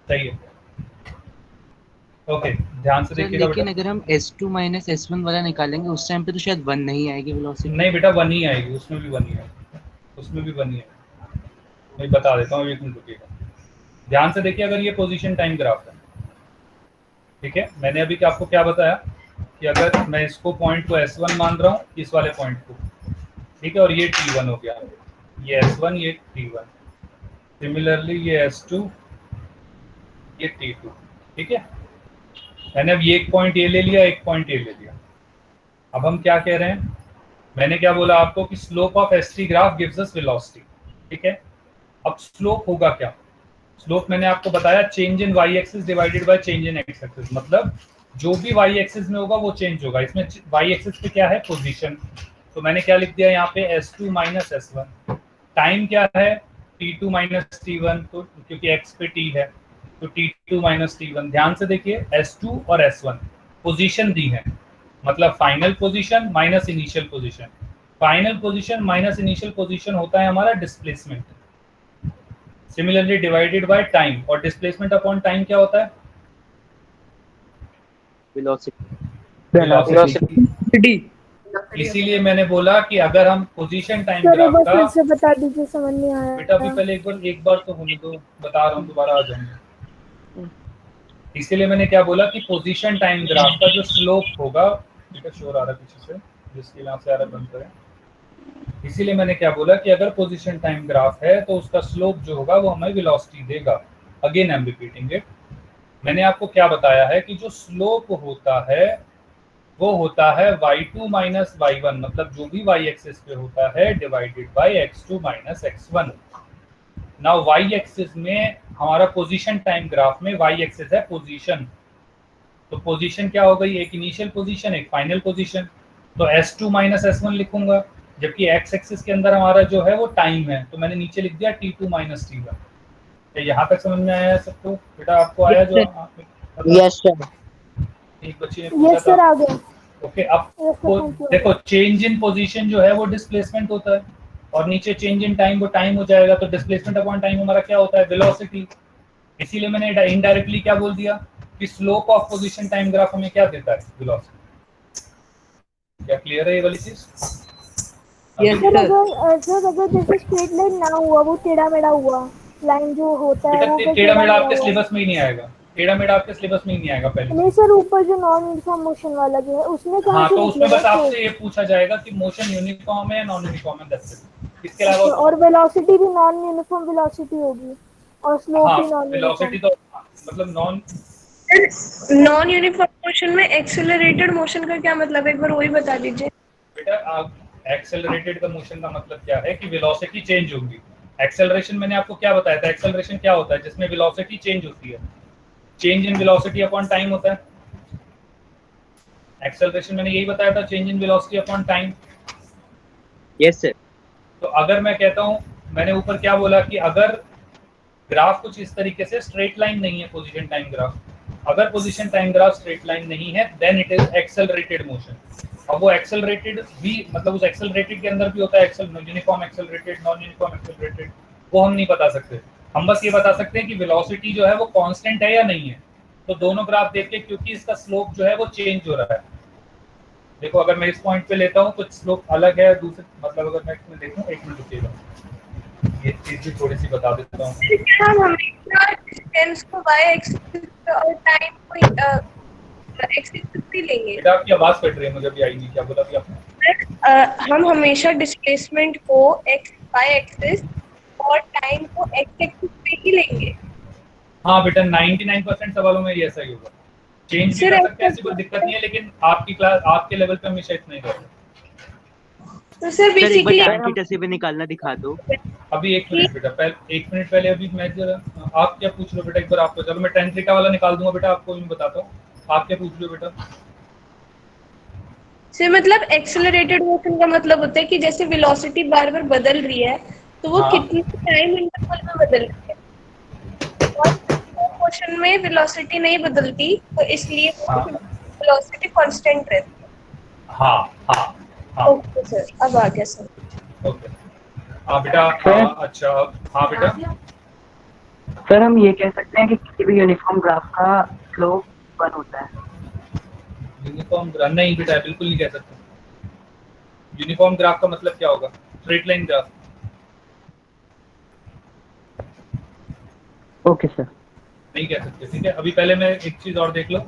सही है। ओके ध्यान से देखिएगा लेकिन बेटा। अगर हम S2 माइनस S1 वाला निकालेंगे उस टाइम पे तो शायद 1 नहीं आएगी वेलोसिटी। नहीं बेटा 1 ही आएगी, उसमें भी 1 ही आएगी, उसमें भी 1 ही आएगी। मैं बता देता हूँ, एक मिनट रुकिएगा। ध्यान से देखिए, अगर ये पोजीशन टाइम ग्राफ है, ठीक है, मैंने अभी आपको क्या बताया कि अगर मैं इसको पॉइंट को S1 मान रहा हूँ, इस वाले पॉइंट को, ठीक है, और ये T1 हो गया, ये S1 ये T1, सिमिलरली ये S2 ये T2, ठीक है। मैंने अब ये एक पॉइंट ये ले लिया, एक पॉइंट ये ले लिया। अब हम क्या कह रहे हैं, मैंने क्या बोला आपको कि slope of S3 graph gives us velocity, ठीक है। अब स्लोप होगा क्या, स्लोप मैंने आपको बताया change in y axis divided by change in x axis, मतलब जो भी y एक्सिस में होगा वो चेंज होगा। इसमें y एक्सिस पे क्या है, पोजीशन, तो मैंने क्या लिख दिया यहाँ पे S2 माइनस S1। टाइम क्या है, T2 माइनस T1, तो क्योंकि x पे t है तो T2 माइनस T1। ध्यान से देखिए S2 और S1 पोजीशन दी है, मतलब final position minus initial position. Final position minus initial position होता है हमारा displacement, similarly divided by time, और डिस्प्लेसमेंट अपॉन टाइम क्या होता है, वेलोसिटी। इसीलिए मैंने बोला कि अगर हम पोजीशन टाइम ग्राफ का, फिर से बता दीजिए, समझ नहीं आया बेटा अभी पहले एक बार तो होने दो, बता रहा हूँ, दोबारा आ जाऊंगा। इसीलिए मैंने क्या बोला कि पोजीशन टाइम ग्राफ का जो स्लोप होगा, बेटा शोर आ रहा है पीछे से, जिसके यहाँ से आ रहा बंद करें। इसीलिए मैंने क्या बोला कि अगर पोजीशन टाइम ग्राफ है तो उसका स्लोप जो होगा वो हमें वेलोसिटी देगा। Again I am repeating it, मैंने आपको क्या बताया है कि जो स्लोप होता है वो होता है y2 माइनस y1, मतलब जो भी y एक्सिस पे होता है divided by x2 minus x1। Now y axis में हमारा पोजीशन टाइम ग्राफ में y एक्सिस है पोजीशन, तो पोजीशन क्या हो गई, एक इनिशियल पोजीशन एक फाइनल पोजीशन, तो S2 माइनस S1 लिखूंगा, जबकि x एक्सिस के अंदर हमारा जो है वो टाइम है, तो मैंने नीचे लिख दिया T2 माइनस T1। तो यहाँ तक समझ में आया सबको, बेटा आपको आया जो? Yes sir. एक बच्चे ने पूछा सर आ गया। ओके, अब देखो चेंज इन पोजीशन जो है वो डिस्प्लेसमेंट होता है, और नीचे चेंज इन टाइम वो टाइम हो जाएगा, तो डिस्प्लेसमेंट अपॉन टाइम हमारा क्या होता है, वेलोसिटी। इसीलिए मैंने इनडायरेक्टली क्या बोल दिया कि slope of position time graph हमें क्या देता है, वेलोसिटी। क्या क्लियर है ये वाली चीज? सर अगर जैसे स्ट्रेट लाइन ना हुआ, वो टेढ़ा मेढ़ा हुआ लाइन जो होता है वो टेढ़ा मेढ़ा आपके सिलेबस में ही नहीं आएगा, टेढ़ा मेढ़ा आपके सिलेबस में ही नहीं आएगा पहले। नहीं सर, ऊपर जो नॉन यूनिफॉर्म मोशन वाला जो है उसमें कहां हाँ, से तो उसमें निकलेगा? बस आपसे ये पूछा जाएगा कि मोशन यूनिफॉर्म है या नॉन यूनिफॉर्म है, दैट्स इट। इसके अलावा और वेलोसिटी भी नॉन यूनिफॉर्म वेलोसिटी होगी और स्लोप भी नॉन वेलोसिटी तो मतलब नॉन यूनिफॉर्म मोशन में एक्सेलरेटेड मोशन का क्या मतलब है, एक बार वही बता दीजिए। बेटा एक्सेलरेटेड का मोशन का मतलब क्या है कि वेलोसिटी चेंज होगी। एक्सेलरेशन मैंने आपको क्या बताया था, एक्सेलरेशन क्या होता है, जिसमें वेलोसिटी चेंज होती है, change in velocity upon time होता है। एक्सेलरेशन मैंने यही बताया था, change in velocity upon time. Yes sir. तो अगर मैं कहता हूं, मैंने ऊपर क्या बोला कि अगर ग्राफ कुछ इस तरीके से स्ट्रेट लाइन नहीं है पोजीशन टाइम ग्राफ, अगर position time graph straight line नहीं है then it is accelerated motion. अब वो एक्सेलरेटेड भी मतलब उस एक्सेलरेटेड के अंदर भी होता है uniform accelerated, non uniform accelerated, वो हम नहीं बता सकते। हम बस ये बता सकते हैं कि वेलोसिटी जो है वो कांस्टेंट है या नहीं है। तो दोनों ग्राफ देख के, क्योंकि इसका स्लोप जो है वो चेंज हो रहा है। देखो अगर मैं इस पॉइंट पे लेता हूँ तो स्लोप अलग है दूसरे, मतलब अगर मैं इसमें देखूं, एक मिनट रुकिएगा, ये चीज भी थोड़ी सी बता देता हूँ। हम हमेशा डिस्टेंस को y एक्सिस और टाइम को x एक्सिस पे लेंगे। बेटा आपकी आवाज कट रही है, मुझे अभी आई नहीं, क्या बोला अभी आपने? हम हमेशा डिस्प्लेसमेंट को y एक्सिस और टाइम को x एक्सिस पे ही लेंगे। हाँ बेटा 99% सवालों में ये ऐसा ही होगा, चेंज भी कर सकते हैं, ऐसी कोई दिक्कत नहीं है, लेकिन आपकी क्लास आपके लेवल पे हमेशा इतना ही रहेगा। तो सर बेसिकली थीटा भी निकालना दिखा दो। अभी एक मिनट बेटा, पहले एक मिनट पहले अभी मैं जरा, आप क्या पूछ रहे हो बेटा एक बार आपको, चलो मैं tan थीटा वाला निकाल दूंगा बेटा, आपको मैं बताता हूँ, आप क्या पूछ रहे हो बेटा? सर मतलब एक्सेलरेटेड मोशन का मतलब होता है कि जैसे वेलोसिटी बार बार बदल रही है तो वो कितने टाइम इंटरवल में बदल रही है, और मोशन में वेलोसिटी नहीं बदलती, तो इसलिए वेलोसिटी कांस्टेंट रहती है। हाँ हाँ हाँ ओके सर, अब आ गया सर। ओके हाँ बेटा, अच्छा हाँ बेटा, सर हम ये कह सकते हैं कि किसी भी यूनिफॉर्म ग्राफ का स्लोप 1 होता है। यूनिफॉर्म ग्राफ नहीं बेटा, बिल्कुल नहीं कह सकते। यूनिफॉर्म ग्राफ का मतलब क्या होगा? Straight line graph. Okay sir. नहीं कह सकते, ठीक है। अभी पहले मैं एक चीज और देख लो,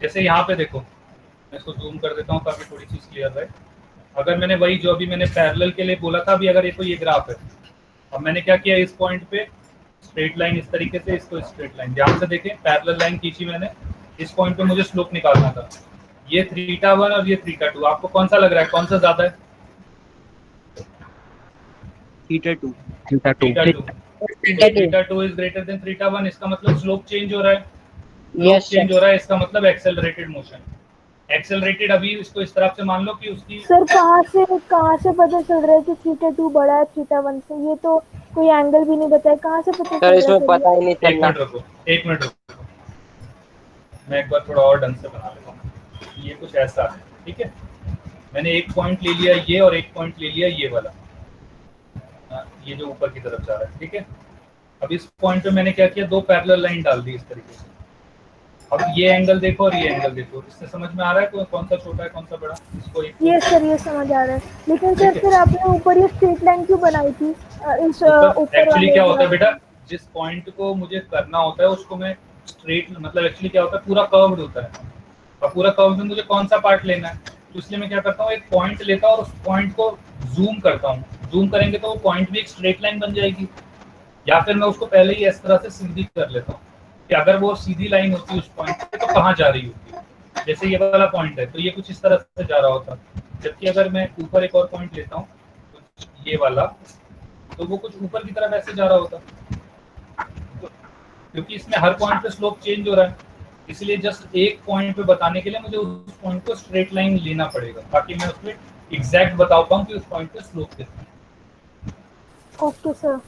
जैसे यहाँ पे देखो, मैं इसको जूम कर देता हूँ ताकि थोड़ी चीज क्लियर रहे। अगर मैंने वही जो अभी मैंने पैरेलल के लिए बोला था, अभी अगर ये ग्राफ है, अब मैंने क्या किया, इस पॉइंट पे स्ट्रेट लाइन इस तरीके से, इसको स्ट्रेट लाइन, ध्यान से देखें, पैरेलल लाइन खींची मैंने, इस पॉइंट पे मुझे स्लोप निकालना था। ये θ1 और ये θ2, आपको कौन सा लग रहा है, कौन सा ज्यादा है? θ2। θ2 इज ग्रेटर देन θ1, इसका मतलब स्लोप चेंज हो रहा है। स्लोप चेंज हो रहा है, इसका मतलब एक्सेलरेटेड मोशन। एक्सेलरेटेड, अभी इसको इस तरफ से मान लो कि उसकी सर कहाँ से पता चल रहा है कि θ2 बड़ा है θ1 से? ये तो कोई एंगल भी नहीं बताया, कहाँ से पता चल रहा है? इसमें पता ही नहीं चल रहा। एक मिनट रुको, मैं एक बार थोड़ा और ढंग से बना लेता हूँ। ये कुछ ऐसा है, ठीक है। मैंने एक पॉइंट ले लिया ये, और एक पॉइंट ले लिया ये वाला, ये जो ऊपर की तरफ जा रहा है, ठीक है। अब इस पॉइंट पे मैंने क्या किया, दो पैरेलल लाइन डाल दी इस तरीके से। अब ये एंगल देखो और ये एंगल देखो, इससे समझ में आ रहा है कौन सा छोटा है कौन सा बड़ा? इसको एक ये सर ये समझ आ रहा है, लेकिन सर फिर आपने ऊपर ये स्ट्रेट लाइन क्यों बनाई थी? इस ऊपर एक्चुअली क्या होता है बेटा, जिस पॉइंट को मुझे करना होता है उसको मैं स्ट्रेट, मतलब एक्चुअली क्या होता है, पूरा कर्व्ड होता है, और पूरा कर्व में मुझे कौन सा पार्ट लेना है, तो इसलिए मैं क्या करता हूँ, एक पॉइंट लेता हूँ और उस पॉइंट को जूम करता हूँ। जूम करेंगे तो वो पॉइंट भी एक स्ट्रेट लाइन बन जाएगी, या फिर मैं उसको पहले ही इस तरह से सीधी कर लेता हूँ कि अगर वो सीधी लाइन होती उस पॉइंट पे तो कहाँ जा रही होती। जैसे ये वाला पॉइंट है तो ये कुछ इस तरह से जा रहा होता, जबकि अगर मैं ऊपर एक और पॉइंट लेता हूँ ये वाला, तो वो कुछ ऊपर की तरफ ऐसे जा रहा होता, क्योंकि इसमें हर पॉइंट पे स्लोप चेंज हो रहा है। इसलिए जस्ट एक पॉइंट पे बताने के लिए मुझे उस पॉइंट को स्ट्रेट लाइन लेना पड़ेगा, ताकि मैं उसमें एग्जैक्ट बता पाऊँ कि उस पॉइंट पे स्लोप कितना है। Okay sir.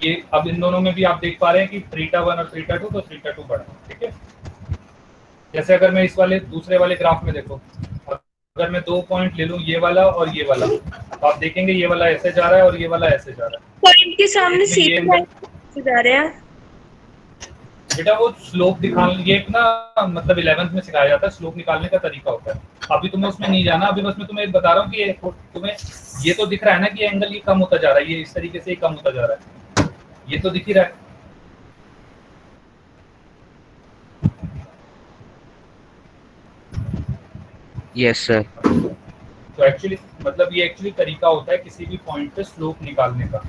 ये अब इन दोनों में भी आप देख पा रहे हैं कि θ1 और θ2, तो θ2 बड़ा, ठीक है। जैसे अगर मैं इस वाले दूसरे वाले ग्राफ में देखो, अगर मैं दो पॉइंट ले लूं, ये वाला और ये वाला, तो आप देखेंगे ये वाला ऐसे जा रहा है और ये वाला ऐसे जा रहा है। पॉइंट के सामने सीधे जा रहे हैं बेटा, वो स्लोप दिखाने, ये एक ना मतलब 11th में सिखाया जाता है, स्लोप निकालने का तरीका होता है। अभी तुम्हें उसमें नहीं जाना, अभी बस मैं तुम्हें बता रहा हूँ कि तुम्हें ये तो दिख रहा है ना कि एंगल ये कम होता जा रहा है, ये इस तरीके से ही कम होता जा रहा है, ये तो दिख ही रहा है। Yes sir. तो एक्चुअली मतलब ये एक्चुअली तरीका होता है किसी भी पॉइंट पे स्लोप निकालने का।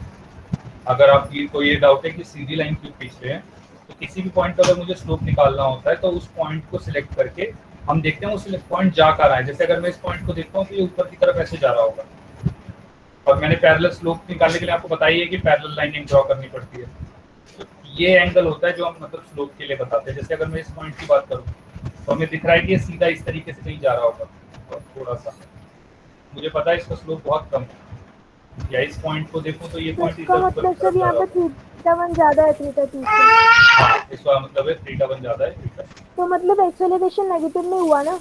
अगर आपको ये डाउट है कि सीधी लाइन क्यों खींच रहे हैं, तो किसी भी पॉइंट पर अगर मुझे स्लोप निकालना होता है तो उस पॉइंट को सिलेक्ट करके हम देखते हैं वो सिलेक्ट पॉइंट जा कर रहा है। जैसे अगर मैं इस पॉइंट को देखता हूँ तो ये ऊपर की तरफ ऐसे जा रहा होगा, और मैंने पैरेलल स्लोप निकालने के लिए आपको बताई है कि पैरेलल लाइनिंग ड्रॉ करनी पड़ती है। तो ये एंगल होता है जो हम मतलब स्लोप के लिए बताते हैं। जैसे अगर मैं इस पॉइंट की बात करूँ तो हमें दिख रहा है कि ये सीधा इस तरीके से नहीं जा रहा होगा, और थोड़ा सा मुझे पता है इसका स्लोप बहुत कम है, या इस पॉइंट को देखूं तो ये पॉइंट इसका मतलब सर यहाँ पे θ1 ज्यादा है θ2 से। हाँ, इसका मतलब है θ1 ज्यादा है θ2। तो मतलब एक्सेलरेशन नेगेटिव में हुआ ना?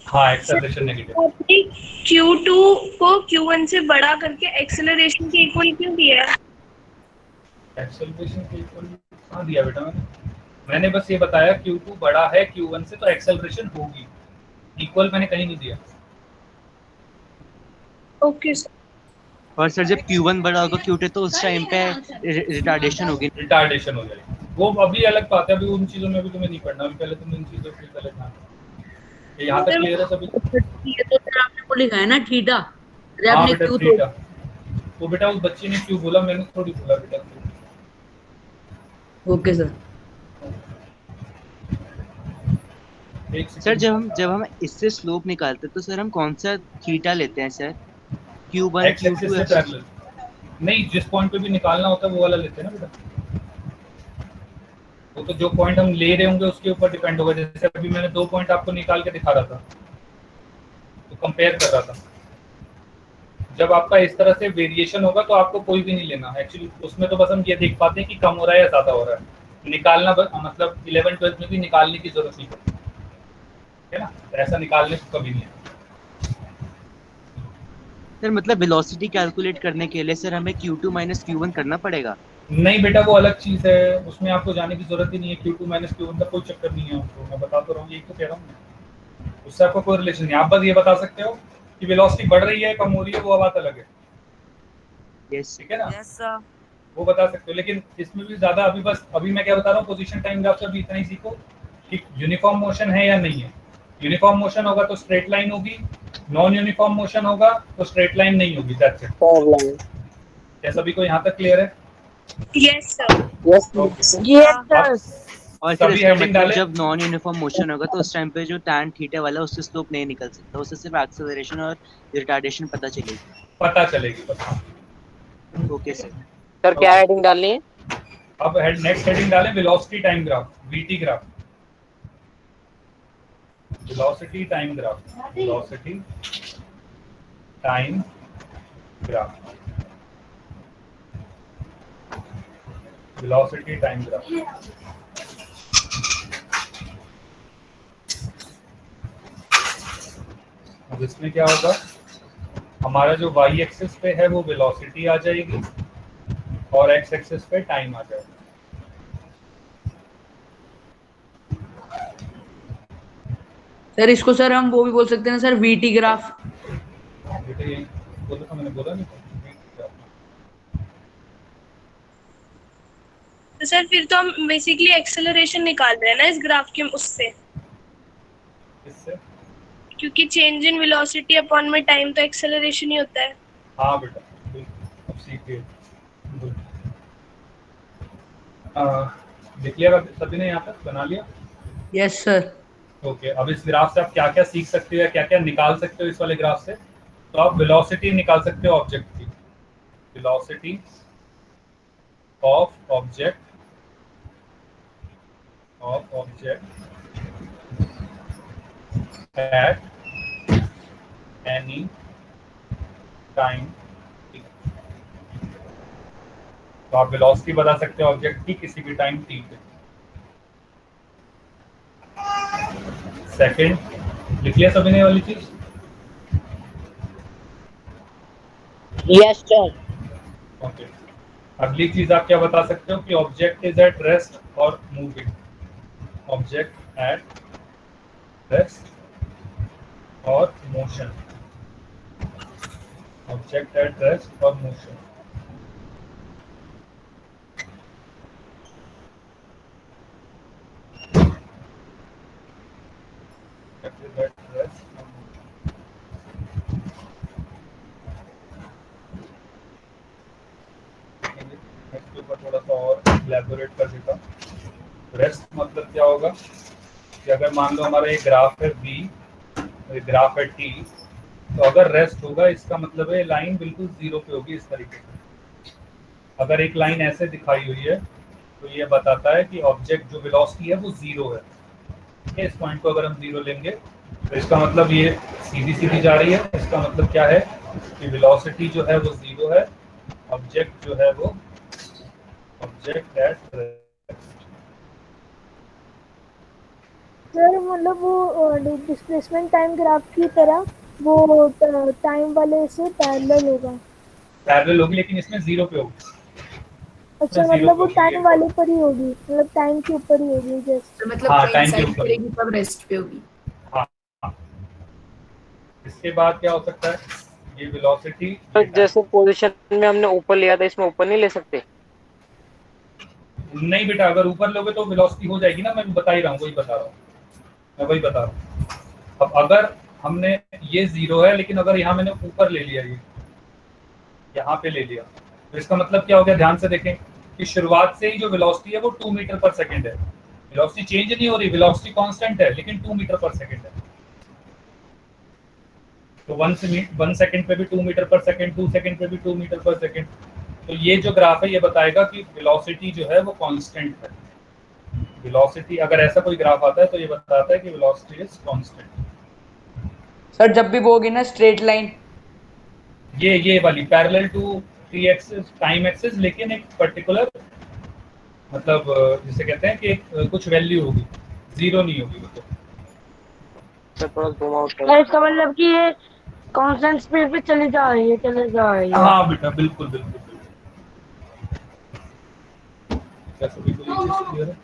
हाँ, एक्सेलरेशन नेगेटिव। आपने Q2 को Q1 से बड़ा करके एक्सेलरेशन के इक्वल क्यों दिया? एक्सेलरेशन के इक्वल हाँ दिया बेटा मैंने बस ये बताया Q2 बड़ा है Q1 से तो एक्सेलरेशन होगी, इक्वल मैंने कहीं नहीं दिया। Okay sir. और सर जब Q1 बड़ा होगा Q2 तो उस टाइम पे रिटार्डेशन होगी। रिटार्डेशन हो जाएगी, वो अभी अलग बात है, अभी उन चीजों में भी तुम्हें नहीं पढ़ना, अभी पहले तुम इन चीजों पे पहले ध्यान दो। यहाँ तक क्लियर है सभी? ये तो सर आपने को लिखा है ना थीटा, अरे हाँ आपने बेटा क्यों थीटा, वो बेटा उस बच्चे ने क्यों बोला, मैंने थोड़ी बोला बेटा। Okay sir. सर जब हम इससे स्लोप निकालते तो सर हम कौन सा थीटा लेते हैं सर? Q1 Q2 से पैरेलल नहीं, जिस पॉइंट पे भी निकालना होता है वो वाला लेते हैं ना बेटा। वो तो जो पॉइंट हम ले रहे होंगे उसके ऊपर डिपेंड होगा। जैसे अभी मैंने दो पॉइंट आपको निकाल के दिखा रहा था, तो कंपेयर कर रहा था। जब आपका इस तरह से वेरिएशन होगा तो आपको कोई भी नहीं लेना एक्चुअली, उसमें तो बस हम ये देख पाते हैं कि कम हो रहा है या ज्यादा हो रहा है। निकालना मतलब 11th-12th में भी निकालने की जरूरत नहीं पड़ती है ना, ऐसा निकालने को कभी नहीं है। सर मतलब वेलोसिटी कैलकुलेट करने के लिए सर हमें Q2 माइनस Q1 करना पड़ेगा? नहीं बेटा, वो अलग चीज है, उसमें आपको जाने की जरूरत ही नहीं है। Q2 माइनस Q1 का कोई चक्कर नहीं है आपको, मैं बता तो रहा हूँ, यही तो कह रहा हूँ मैं। उससे आपको कोई रिलेशन नहीं। आप बस ये बता सकते हो कि वेलोसिटी बढ़ रही है कम हो रही है, वो बात अलग है। यस ठीक है ना? Yes sir. वो बता सकते हो, लेकिन इसमें भी ज्यादा अभी मैं क्या बता रहा हूँ, पोजीशन टाइम ग्राफ से अभी इतना ही सीखो कि यूनिफॉर्म मोशन है या नहीं है। यूनिफॉर्म मोशन होगा तो स्ट्रेट लाइन होगी, नॉन यूनिफॉर्म मोशन होगा तो स्ट्रेट लाइन नहीं होगी। That's it. क्या सभी को यहाँ तक क्लियर है? Yes sir. Yes sir. और फिर सभी इसका हेडिंग मतलब डाले। जब नॉन यूनिफॉर्म मोशन होगा तो उस टाइम पे जो tan थीटा वाला है उससे स्लोप नहीं निकल सकता, उससे सिर्फ एक्सेलरेशन और रिटार्डेशन पता चलेगी बस। Okay sir. सर क्या हेडिंग डालनी है? अब नेक्स्ट हेडिंग डालें velocity time graph, VT graph. Velocity time graph, velocity time graph, velocity time graph. अब इसमें क्या होगा, हमारा जो y एक्सिस पे है वो वेलोसिटी आ जाएगी और x एक्सिस पे टाइम आ जाएगा। सर इसको सर हम वो भी बोल सकते हैं सर, वीटी ग्राफ। बेटा यही बोला था, मैंने बोला नहीं था। तो सर फिर तो हम बेसिकली एक्सेलरेशन निकाल रहे हैं ना इस ग्राफ के उससे, इससे क्योंकि चेंज इन वेलोसिटी अपॉन में टाइम तो एक्सेलरेशन ही होता है। हाँ बेटा, बिल्कुल, अब सीखिए। लिख लिया सभी ने, यहाँ तक बना लिया? Yes sir. ओके, अब इस ग्राफ से आप क्या क्या सीख सकते हो या क्या क्या निकाल सकते हो इस वाले ग्राफ से? तो आप वेलोसिटी निकाल सकते हो ऑब्जेक्ट की, velocity of object at any time. तो आप वेलोसिटी बता सकते हो ऑब्जेक्ट की किसी भी टाइम t पे। सेकंड, लिख लिया सभी ने वाली चीज? Yes sir. ओके, अगली चीज आप क्या बता सकते हो कि ऑब्जेक्ट इज एट रेस्ट और मूविंग। ऑब्जेक्ट एट रेस्ट और मोशन, ऑब्जेक्ट एट रेस्ट और मोशन। थोड़ा सा और इलैबोरेट कर देता हूं। रेस्ट मतलब क्या होगा कि अगर मान लो हमारा एक ग्राफ है V, एक ग्राफ है T, तो अगर रेस्ट होगा इसका मतलब है लाइन बिल्कुल जीरो पे होगी इस तरीके से। अगर एक लाइन ऐसे दिखाई हुई है तो ये बताता है कि ऑब्जेक्ट जो वेलोसिटी है वो जीरो है। ठीक है, इस पॉइंट को अगर हम जीरो लेंगे तो इसका मतलब ये सीधी सीधी जा रही है। इसका मतलब क्या है कि वेलोसिटी जो है वो जीरो है, ऑब्जेक्ट जो है वो ऑब्जेक्ट एट रेस्ट। सर मतलब वो डिस्प्लेसमेंट टाइम ग्राफ की तरह वो टाइम वाले से पैरेलल होगा। पैरेलल होगी लेकिन इसमें जीरो पे होगी। अच्छा, मतलब वो टाइम वाले पर ही होगी, मतलब टाइम के ऊपर ही होगी जस्ट। तो मतलब हाँ, टाइम टाइम के साइड ऊपर करेगी तब रेस्ट पे होगी। हाँ। इसके बाद क्या हो सकता है, ये वेलोसिटी तो जैसे पोजीशन में हमने ऊपर लिया था, इसमें ऊपर नहीं ले सकते? नहीं बेटा, अगर ऊपर लोगे तो वेलोसिटी हो जाएगी ना। मैं बता ही रहा हूँ, वही बता रहा हूँ मैं, वही बता रहा हूँ। अब अगर हमने ये जीरो है लेकिन अगर यहाँ मैंने ऊपर ले लिया, ये यहाँ पे ले लिया, तो इसका मतलब क्या हो गया? ध्यान से देखें कि शुरुआत से ही जो वेलोसिटी है वो 2 मीटर पर सेकंड है। वेलोसिटी चेंज नहीं हो रही, वेलोसिटी कांस्टेंट है लेकिन 2 मीटर पर सेकंड है। तो 1 सेकंड पे भी 2 मीटर पर सेकंड, 2 सेकंड पे भी 2 मीटर पर सेकंड। तो ये जो ग्राफ है ये बताएगा कि वेलोसिटी जो है वो कांस्टेंट है। वेलोसिटी अगर ऐसा कोई ग्राफ आता है तो ये बताता है कि वेलोसिटी इज कांस्टेंट। सर जब भी वो होगी ना स्ट्रेट लाइन, ये वाली parallel to t axis time axis, लेकिन एक पर्टिकुलर मतलब जिसे कहते हैं कि एक कुछ वैल्यू होगी, जीरो नहीं होगी वो। तो थोड़ा जूम आउट सर इसका मतलब कि ये कांस्टेंट स्पीड पे चले जा रही है। हाँ बेटा बिल्कुल बिल्कुल बिल्कुल। क्या सभी को ये चीज क्लियर है?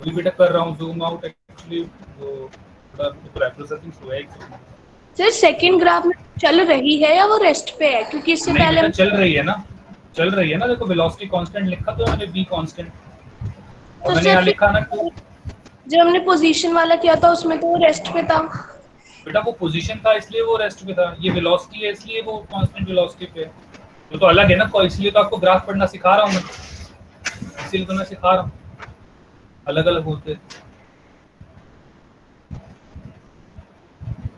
अभी बेटा कर रहा हूँ जूम आउट, एक्चुअली वो थोड़ा प्रोसेसिंग स्लो है। सर सेकंड ग्राफ में चल रही है या वो रेस्ट पे है? क्योंकि इससे नहीं पहले बेटा चल रही है ना, चल रही है ना। देखो वेलोसिटी कांस्टेंट लिखा तो मैंने v कांस्टेंट, और तो मैंने यहाँ लिखा ना कि जब हमने पोजीशन वाला किया था उसमें तो वो रेस्ट पे था। बेटा वो पोजीशन था इसलिए वो रेस्ट पे था, ये वेलोसिटी है इसलिए वो कांस्टेंट वेलोसिटी पे है। तो अलग है ना, इसलिए तो आपको ग्राफ पढ़ना सिखा रहा हूँ मैं, इसीलिए तो मैं सिखा रहा हूँ, अलग अलग होते।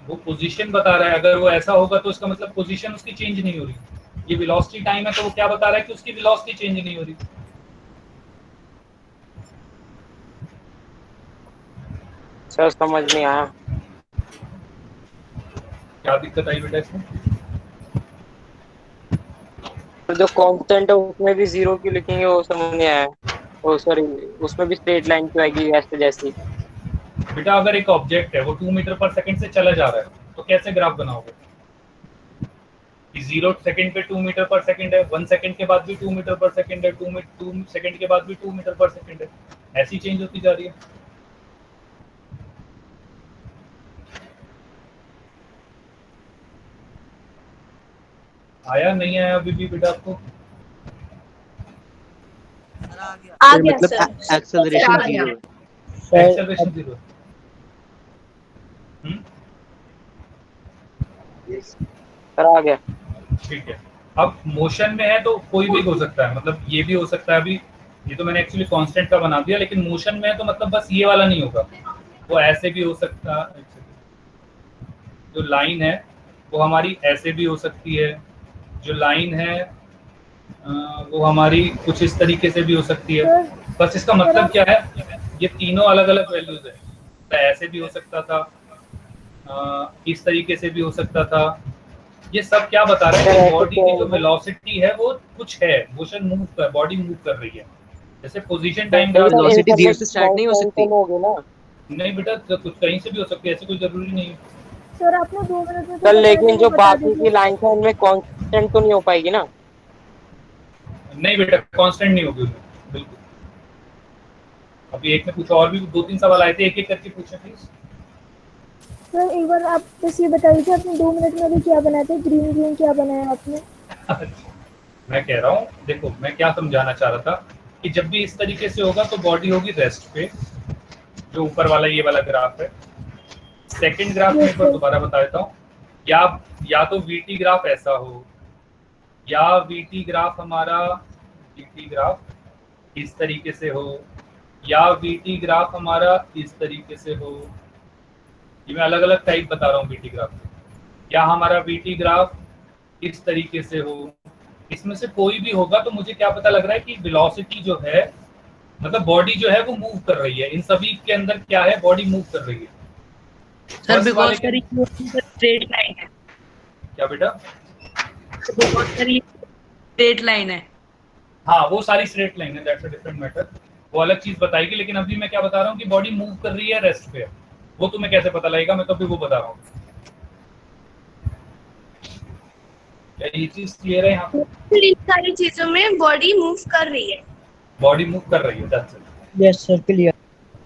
वो पोजीशन बता रहा है, अगर वो ऐसा होगा तो इसका मतलब पोजीशन उसकी चेंज नहीं हो रही। ये वेलोसिटी टाइम है तो वो क्या बता रहा है कि उसकी वेलोसिटी चेंज नहीं हो रही। सर समझ नहीं आया। क्या दिक्कत आई बेटा इसमें? तो जो कांस्टेंट है उसमें भी 0 क्यों लिखेंगे वो समझ नहीं आया। ओ सॉरी, उसमें भी स्ट्रेट लाइन क्यों आएगी ऐसे जैसी? बेटा अगर एक ऑब्जेक्ट है वो 2 मीटर पर सेकंड से चला जा रहा है तो कैसे ग्राफ बनाओगे? 0 सेकंड पे 2 मीटर पर सेकंड है, 1 सेकंड के बाद भी 2 मीटर पर सेकंड है, 2 सेकंड के बाद भी 2 मीटर पर सेकंड है, ऐसी चेंज होती जा रही है। आया नहीं आया अभी भी बेटा आपको? आ गया मतलब सर। एक्सेलरेशन 0 एक्सेलरेशन 0 सर आ गया। ठीक है। अब मोशन में है तो कोई भी हो सकता है, मतलब ये भी हो सकता है। अभी ये तो मैंने एक्चुअली कांस्टेंट का बना दिया, लेकिन मोशन में है तो मतलब बस ये वाला नहीं होगा, वो ऐसे भी हो सकता है। जो लाइन है वो हमारी ऐसे भी हो सकती है, जो लाइन है वो हमारी कुछ इस तरीके से भी हो सकती है। बस इसका मतलब क्या है, ये तीनों अलग अलग वैल्यूज है। तो ऐसे भी हो सकता था, इस तरीके से भी हो सकता था। ये सब क्या बता रहा है कि बॉडी की जो वेलोसिटी है वो कुछ है, मोशन मूव कर, बॉडी मूव कर रही है। जैसे पोजीशन टाइम का वेलोसिटी 0 से स्टार्ट नहीं हो सकती। नहीं बेटा, कुछ कहीं से भी हो सकती है, ऐसे कोई जरूरी नहीं है। सर आपने 2 मिनट में सर लेकिन जो बाकी की लाइन है उनमें कांस्टेंट तो नहीं हो पाएगी ना? नहीं बेटा कांस्टेंट नहीं होगी बिल्कुल। अभी एक में कुछ और भी 2-3 सवाल आए थे, एक एक करके पूछे प्लीज। सर एक बार आप बस ये बताइए कि आपने 2 मिनट में अभी क्या बनाया था? ग्रीन क्या बनाया आपने? मैं कह रहा हूँ, देखो मैं क्या समझाना चाह रहा था कि जब भी इस तरीके से होगा तो बॉडी होगी रेस्ट पे, जो ऊपर वाला ये वाला ग्राफ है। सेकंड ग्राफ में एक बार दोबारा बता देता हूँ, या तो वीटी ग्राफ ऐसा हो, या वीटी ग्राफ हमारा वीटी ग्राफ इस तरीके से हो, या वीटी ग्राफ हमारा इस तरीके से हो। ये मैं अलग अलग टाइप बता रहा हूँ वीटी ग्राफ, या हमारा वीटी ग्राफ इस तरीके से हो। इसमें से कोई भी होगा तो मुझे क्या पता लग रहा है कि वेलोसिटी जो है, मतलब बॉडी जो है वो मूव कर रही है। इन सभी के अंदर क्या है, बॉडी मूव कर रही है। सर बिकॉज़ स्ट्रेट लाइन है। क्या बेटा? बिकॉज़ स्ट्रेट लाइन है। हाँ वो सारी स्ट्रेट लाइन है, दैट्स अ डिफरेंट मैटर, वो अलग चीज बताएगी। लेकिन अभी मैं क्या बता रहा हूँ कि बॉडी मूव कर रही है रेस्ट पे, वो तुम्हें कैसे पता लगेगा, मैं तो अभी वो बता रहा हूँ। क्या ये चीज क्लियर है यहाँ पे? इन सारी चीजों में बॉडी मूव कर रही है। बॉडी मूव कर रही है, that's it. Yes sir clear.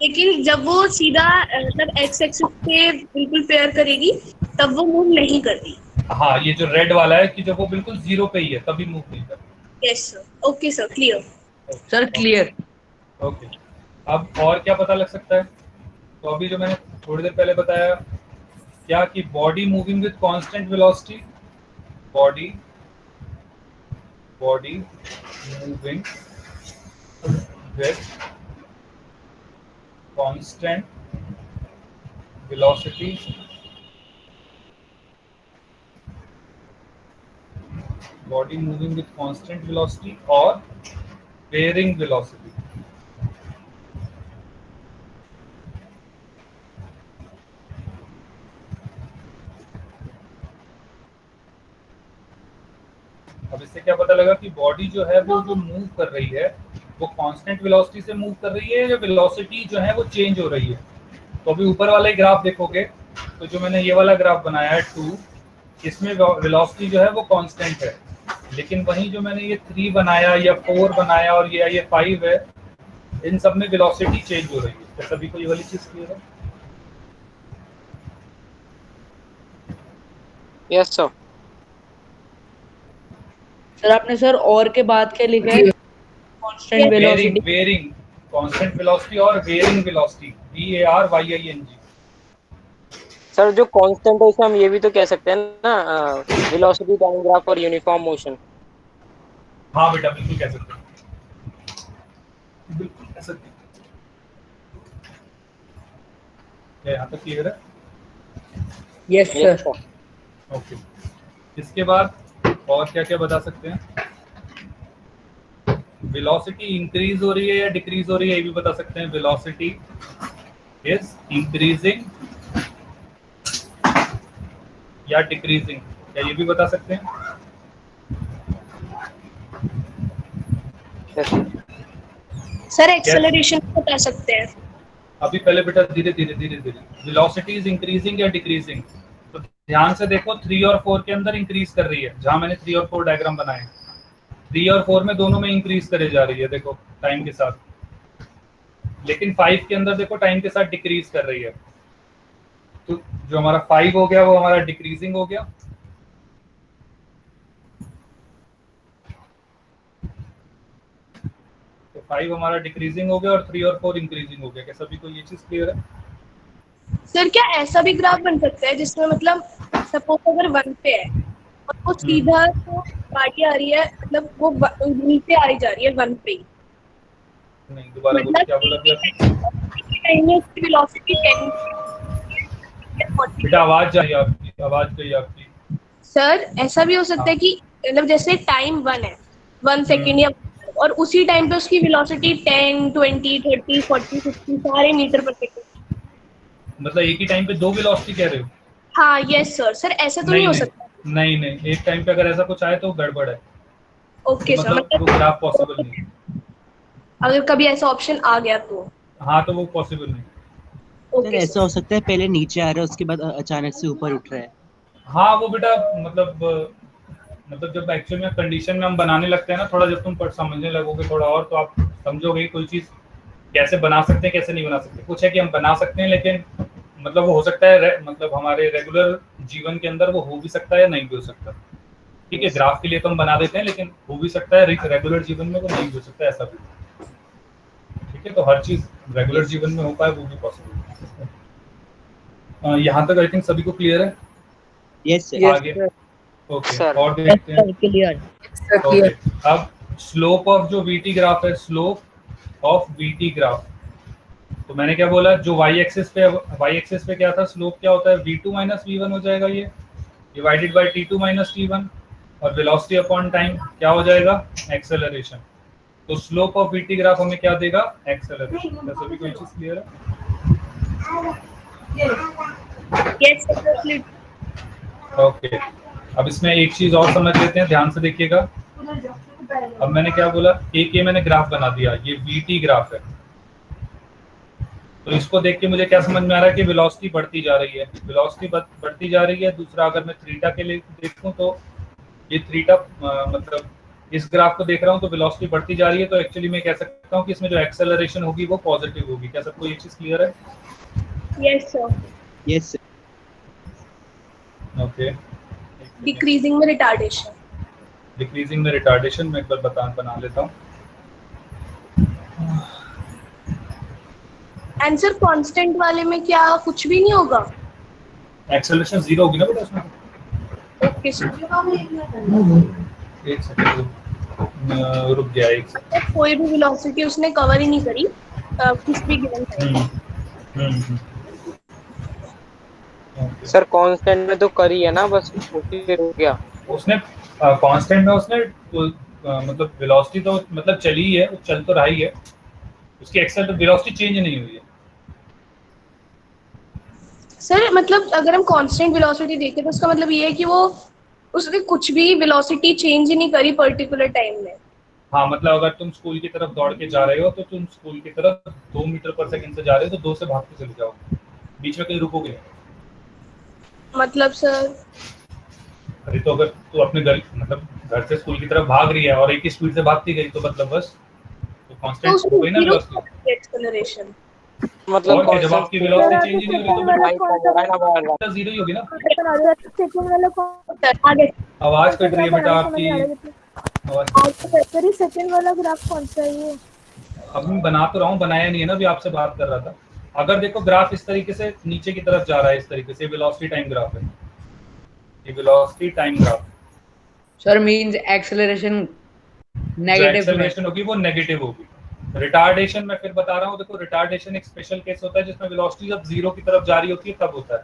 लेकिन जब वो सीधा मतलब एक्स एक्सिस पे बिल्कुल पेयर करेगी तब वो मूव नहीं करती। हाँ ये जो रेड वाला है कि जब वो बिल्कुल 0 पे ही है तभी मूव नहीं करती। Yes sir. Okay sir, clear. Sir clear. Okay, अब और क्या पता लग सकता है? तो अभी जो मैंने थोड़ी देर पहले बताया क्या, कि body moving with constant velocity, body moving with constant velocity body moving with constant velocity or varying velocity. अब इससे क्या पता लगा कि बॉडी जो है वो जो मूव कर रही है वो कांस्टेंट वेलोसिटी से मूव कर रही है, या वेलोसिटी जो है वो चेंज हो रही है? तो अभी ऊपर वाला ही ग्राफ देखोगे तो जो मैंने ये वाला ग्राफ बनाया है 2, इसमें वेलोसिटी जो है वो कांस्टेंट है, लेकिन वहीं जो मैंने ये 3 बनाया या 4 बनाया और ये 5 है, इन सब में वेलोसिटी चेंज हो रही है। तो सभी को ये वाली चीज क्लियर है? Yes sir. सर आपने सर और के बाद क्या लिखा है? Constant velocity, varying constant velocity और वेरिंग वेलोसिटी, VARYING। सर जो कांस्टेंट है उसे हम ये भी तो कह सकते हैं ना, वेलोसिटी टाइम ग्राफ और यूनिफॉर्म मोशन। हाँ बेटा बिल्कुल कह सकते हैं, बिल्कुल कह सकते हैं। क्या यहाँ तक क्लियर है? Yes sir. ओके, इसके बाद और क्या क्या बता सकते हैं? वेलोसिटी इंक्रीज हो रही है या डिक्रीज हो रही है, ये भी बता सकते हैं। वेलोसिटी इज इंक्रीजिंग या डिक्रीजिंग, क्या ये भी बता सकते हैं? सर एक्सेलरेशन बता सकते हैं। अभी पहले बेटा धीरे धीरे वेलोसिटी इज इंक्रीजिंग या डिक्रीजिंग, तो ध्यान से देखो 3 और 4 के अंदर इंक्रीज कर रही है, जहां मैंने 3 और 4 डायग्राम बनाए 3 और 4 में दोनों में इंक्रीज करे जा रही है, देखो टाइम के साथ। लेकिन 5 के अंदर देखो टाइम के साथ डिक्रीज कर रही है, तो जो हमारा 5 हो गया वो हमारा डिक्रीजिंग हो गया। तो 5 हमारा डिक्रीजिंग हो गया और 3 और 4 इंक्रीजिंग हो गया। क्या सभी को ये चीज क्लियर है? सर क्या ऐसा भी ग्राफ बन सकता है जिसमें मतलब सपोज अगर 1 पे है और वो सीधा तो गाड़ी आ रही है, मतलब वो नीचे आ जा रही है 1 पे ही। नहीं दोबारा बोलो, क्या बोला टाइम में उसकी वेलोसिटी 10। बेटा आवाज जा रही है आपकी, आवाज गई आपकी। सर ऐसा भी हो सकता है कि मतलब जैसे टाइम 1 है 1 सेकंड या, और उसी टाइम पे उसकी वेलोसिटी 10, 20, 30, 40, 50 सारे मीटर पर सेकंड। मतलब एक ही टाइम पे 2 वेलोसिटी कह रहे हो? हाँ यस सर। सर ऐसा तो नहीं हो सकता? नहीं, एक टाइम पे अगर ऐसा कुछ आए तो गड़बड़ है। ओके सर, मतलब वो ग्राफ पॉसिबल नहीं है। अगर कभी ऐसा ऑप्शन आ गया तो? हाँ तो वो पॉसिबल नहीं। सर ऐसा हो सकता है पहले नीचे आ रहा है उसके बाद अचानक से ऊपर उठ रहा है। हाँ वो बेटा मतलब जब एक्चुअल में कंडीशन में हम बनाने लगते हैं ना, थोड़ा जब तुम समझने लगोगे थोड़ा और, तो आप समझोगे कोई चीज़ कैसे बना सकते हैं कैसे नहीं बना सकते। कुछ है कि हम बना सकते हैं, लेकिन मतलब वो हो सकता है मतलब हमारे रेगुलर जीवन के अंदर वो हो भी सकता है या नहीं भी हो सकता। ठीक है, ग्राफ के लिए तो हम बना देते हैं, लेकिन हो भी सकता है रेगुलर जीवन में वो नहीं भी हो सकता, ऐसा भी। ठीक है, तो हर चीज़ रेगुलर जीवन में हो पाए वो भी पॉसिबल है। यहाँ तक आई थिंक सभी को क्लियर है? Yes sir. आगे ओके, और देखते हैं। ओके, अब स्लोप ऑफ जो VT ग्राफ है, स्लोप ऑफ VT ग्राफ, तो मैंने क्या बोला, जो y एक्सिस पे क्या था, स्लोप क्या होता है, v2 माइनस v1 हो जाएगा, ये divided by t2 minus t1, और वेलोसिटी अपॉन टाइम क्या हो जाएगा, एक्सेलरेशन। तो स्लोप ऑफ VT ग्राफ हमें क्या देगा, एक्सेलरेशन। क्या सभी को ये चीज क्लियर है? ओके, अब इसमें एक चीज और समझ लेते हैं, ध्यान से देखिएगा। अब मैंने क्या बोला, एक ये मैंने ग्राफ बना दिया, ये VT ग्राफ है। तो इसको देख के मुझे क्या समझ में आ रहा है कि वेलोसिटी बढ़ती जा रही है, वेलोसिटी बढ़ती जा रही है। दूसरा, अगर मैं थीटा के लिए देखूं तो ये थीटा मतलब इस ग्राफ को देख रहा हूं तो वेलोसिटी बढ़ती जा रही है, तो एक्चुअली मैं कह सकता हूं कि इसमें जो एक्सेलरेशन होगी वो पॉजिटिव होगी। क्या सबको ये चीज क्लियर है? Yes sir. Yes sir. Okay, decreasing में रिटार्डेशन। डिक्रीजिंग में रिटार्डेशन मैं एक बार बना लेता हूँ। आंसर कांस्टेंट वाले में क्या कुछ भी नहीं होगा? एक्सेलरेशन 0 होगी ना बेटा उसमें। Okay sir. एक सेकंड रुक गया, एक सेकंड। कोई भी वेलोसिटी उसने कवर ही नहीं करी किसी भी गिवन टाइम। सर कांस्टेंट में तो करी है ना, बस उसी रुक गया उसने। कांस्टेंट में उसने मतलब वेलोसिटी तो मतलब चली ही है, चल तो रहा ही है, उसकी एक्सेल वेलोसिटी चेंज नहीं हुई है। सर मतलब अगर हम कांस्टेंट वेलोसिटी देखें तो उसका मतलब ये है कि वो उसने कुछ भी वेलोसिटी चेंज ही नहीं करी पर्टिकुलर टाइम में। हाँ, मतलब अगर तुम स्कूल की तरफ दौड़ के जा रहे हो तो तुम स्कूल की तरफ 2 मीटर पर सेकंड से जा रहे हो तो 2 से भाग के चले जाओ। बीच में कहीं रुकोगे? मतलब सर अरे तो अगर तू अपने घर मतलब घर से स्कूल की तरफ भाग रही है और एक ही स्पीड से भागती गई तो मतलब बस तो कांस्टेंट हो गई ना वेलोसिटी। एक्सेलरेशन मतलब और जब आपकी वेलोसिटी चेंज नहीं होगी तो जीरो ही होगी ना। सेकंड वाला कौन आवाज कट रही है बेटा आपकी। आवाज सेकंड वाला ग्राफ कौन सा है ये? अब मैं बना तो रहा हूँ, बनाया नहीं है ना, अभी आपसे बात कर रहा था। अगर देखो ग्राफ इस तरीके से नीचे की तरफ जा रहा है, इस तरीके से वेलोसिटी टाइम ग्राफ है, ये velocity time graph sir means acceleration negative acceleration होगी वो नेगेटिव होगी। रिटार्डेशन मैं फिर बता रहा हूँ, देखो रिटार्डेशन एक स्पेशल केस होता है जिसमें वेलोसिटी जब जीरो की तरफ जा रही होती है तब होता है।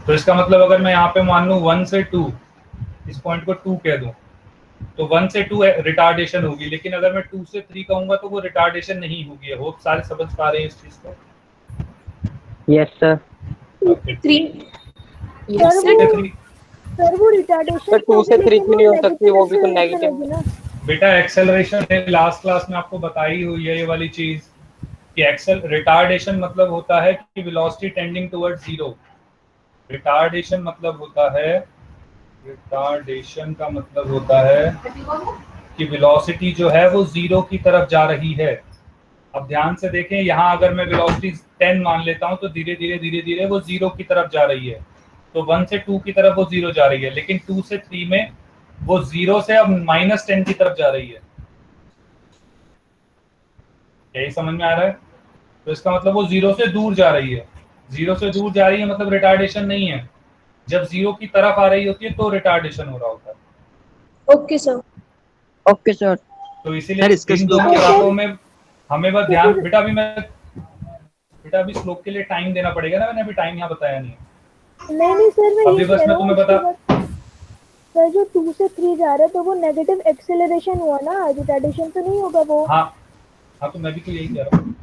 तो इसका मतलब अगर मैं यहाँ पे मान लूँ 1 से 2, इस पॉइंट को 2 कह दूं तो 1 से 2 रिटार्डेशन होगी, लेकिन अगर मैं 2 से 3 कहूंगा तो वो रिटार्डेशन नहीं होगी। होप सारे समझ पा रहे हैं इस चीज को? Yes sir. 3 सर वो रिटार्डेशन 2 से 3 की नहीं हो सकती, वो भी तो नेगेटिव। बेटा एक्सेलरेशन है, लास्ट क्लास में आपको बताई हुई है ये वाली चीज कि रिटार्डेशन मतलब होता है कि velocity tending towards zero. Retardation मतलब होता है, रिटार्डेशन का मतलब होता है कि वेलोसिटी जो है वो जीरो की तरफ जा रही है। अब ध्यान से देखें, यहाँ अगर मैं वेलोसिटी 10 मान लेता हूँ तो धीरे धीरे वो जीरो की तरफ जा रही है। तो 1 से 2 की तरफ वो जीरो जा रही है, लेकिन 2 से 3 में वो जीरो से अब -10 की तरफ जा रही है। यही समझ में आ रहा है? तो इसका मतलब वो जीरो से दूर जा रही है। जीरो से दूर जा रही है मतलब रिटार्डेशन नहीं है। जब जीरो की तरफ आ रही होती है तो रिटार्डेशन हो रहा होता है। Okay sir. Okay sir. तो इसीलिए इन दोनों ग्राफों में हमें बस ध्यान, बेटा अभी स्लोप के लिए टाइम देना पड़ेगा ना, मैंने अभी टाइम यहाँ बताया नहीं है। नहीं सर, मैं अभी बस मैं तुम्हें बता सर जो 2 से 3 जा रहा है तो वो नेगेटिव एक्सेलरेशन हुआ ना, रिटार्डेशन तो नहीं होगा वो। हाँ तो मैं भी तो यही कह रहा हूँ।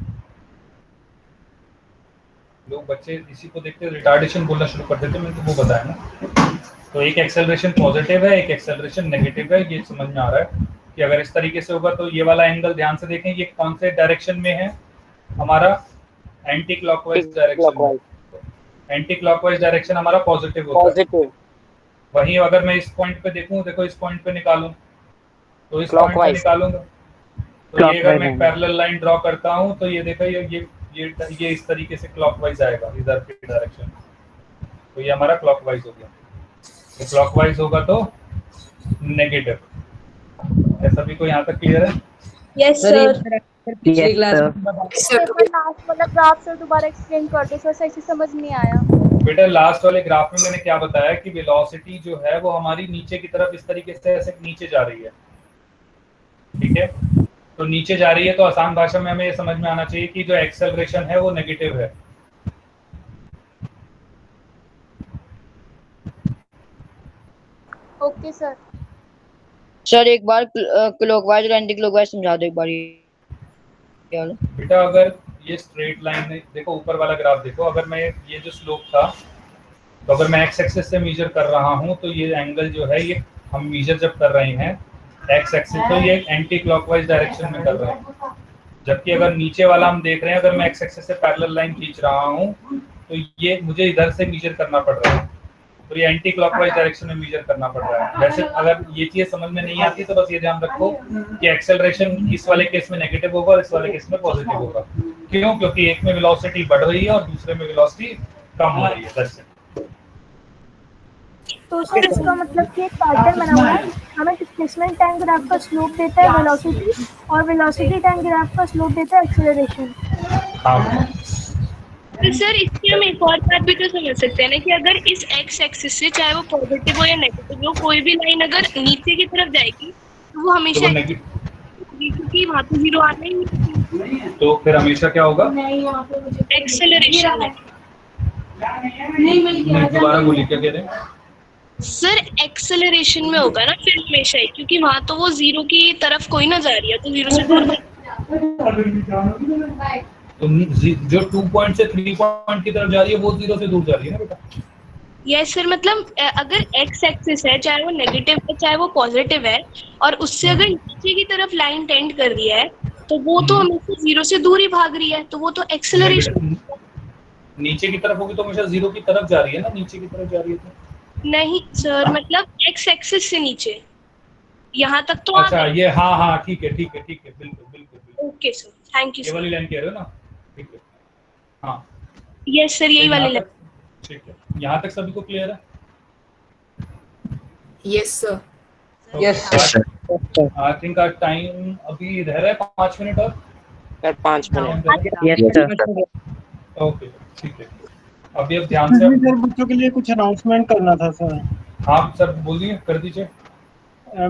लोग बच्चे इसी को देखते रिटार्डेशन बोलना शुरू कर देते, मैंने तो वो बताया ना। तो एक एक्सेलरेशन पॉजिटिव है, एक एक्सेलरेशन नेगेटिव है, ये समझ में आ रहा है कि अगर इस तरीके से होगा तो ये वाला एंगल ध्यान से देखें, ये कौन से डायरेक्शन में है हमारा? Anti clockwise direction. Anti clockwise direction हमारा पॉजिटिव होता है। वहीं अगर मैं इस पॉइंट पे देखूं, देखो इस पॉइंट पे निकालूं तो इस पॉइंट पे निकालूंगा तो ये अगर मैं पैरेलल लाइन ड्रॉ करता हूं तो ये देखो ये इस तरीके से क्लॉकवाइज आएगा इधर की डायरेक्शन। तो ये हमारा क्लॉकवाइज हो गया। तो क्लॉकवाइज होगा तो नेगेटिव। ऐसा भी कोई यहाँ तक क्लियर है? Yes sir. पिछली क्लास में लास्ट वाला ग्राफ सर दोबारा एक्सप्लेन कर दो सर, सही समझ नहीं आया। बेटा लास्ट वाले ग्राफ में मैंने क्या बताया कि वेलोसिटी जो है वो हमारी नीचे की तरफ इस तरीके से ऐसे नीचे जा रही है, ठीक है? तो नीचे जा रही है तो आसान भाषा में हमें ये समझ में आना चाहिए कि जो एक्सेलरेशन है वो नेगेटिव है। Okay sir. सर एक बार क्लॉकवाइज और एंटी क्लॉकवाइज समझा दो एक बार। बेटा अगर ये स्ट्रेट लाइन है, देखो ऊपर वाला ग्राफ देखो, अगर मैं ये जो स्लोप था तो अगर मैं एक्स एक्सिस से मेजर कर रहा हूँ तो ये एंगल जो है ये हम मेजर जब कर रहे हैं एक्स एक्सिस तो ये एंटी क्लॉकवाइज डायरेक्शन में कर रहे हैं। जबकि अगर नीचे वाला हम देख रहे हैं, अगर मैं एक्स एक्सिस से पैरेलल लाइन खींच रहा हूँ तो ये मुझे इधर से मेजर करना पड़ रहा है, तो ये एंटी क्लॉकवाइज डायरेक्शन में मेजर करना पड़ रहा है। वैसे अगर ये चीज समझ में नहीं आती तो बस ये ध्यान रखो कि एक्सेलरेशन इस वाले केस में नेगेटिव होगा और इस वाले केस में पॉजिटिव होगा। क्यों? क्योंकि एक में वेलोसिटी बढ़ रही है और दूसरे में वेलोसिटी कम हो रही है। That's it. तो सर इसका मतलब कि एक पैटर्न बना हुआ है, हमें डिस्प्लेसमेंट टाइम ग्राफ का स्लोप देता है वेलोसिटी और वेलोसिटी टाइम ग्राफ का स्लोप देता है एक्सेलरेशन। हाँ तो सर इसकी हम एक और बात भी तो समझ सकते हैं ना कि अगर इस एक्स एक्सिस से चाहे वो पॉजिटिव हो या नेगेटिव हो, कोई भी लाइन अगर नीचे की तरफ जाएगी तो वो हमेशा क्योंकि वहाँ तो जीरो आना ही, तो फिर हमेशा क्या होगा? एक्सेलरेशन। दोबारा बोलिए, क्या कह रहे हैं सर? एक्सेलरेशन में होगा ना फिर हमेशा ही, क्योंकि वहाँ तो वो जीरो की तरफ कोई ना जा रही है, तो जीरो से दूर। तो जो 2 पॉइंट से 3 पॉइंट की तरफ जा रही है वो जीरो से दूर जा रही है ना बेटा? यस सर, मतलब अगर एक्स एक्सिस है चाहे वो नेगेटिव है चाहे वो पॉजिटिव है और उससे अगर नीचे की तरफ लाइन टेंड कर रही है तो वो तो हमेशा जीरो से दूर ही भाग रही है, तो वो तो एक्सेलरेशन। नीचे की तरफ होगी तो हमेशा 0 की तरफ जा रही है ना, नीचे की तरफ जा रही है तो। नहीं सर, मतलब एक्स एक्सिस से नीचे यहाँ तक तो अच्छा ये हाँ ठीक है बिल्कुल। ओके सर, थैंक यू ये सर। वाली लाइन कह रहे हो ना? ठीक है हाँ। यस सर, यही वाली लाइन। ठीक है, यहाँ तक सभी को क्लियर है? Yes sir. Yes sir. I think आज टाइम अभी रह रहा है 5 मिनट और। Sir 5 minute. Yes sir. Okay ठीक है, अभी अब ध्यान से। सर बच्चों के लिए कुछ अनाउंसमेंट करना था सर। हाँ सर बोलिए, कर दीजिए।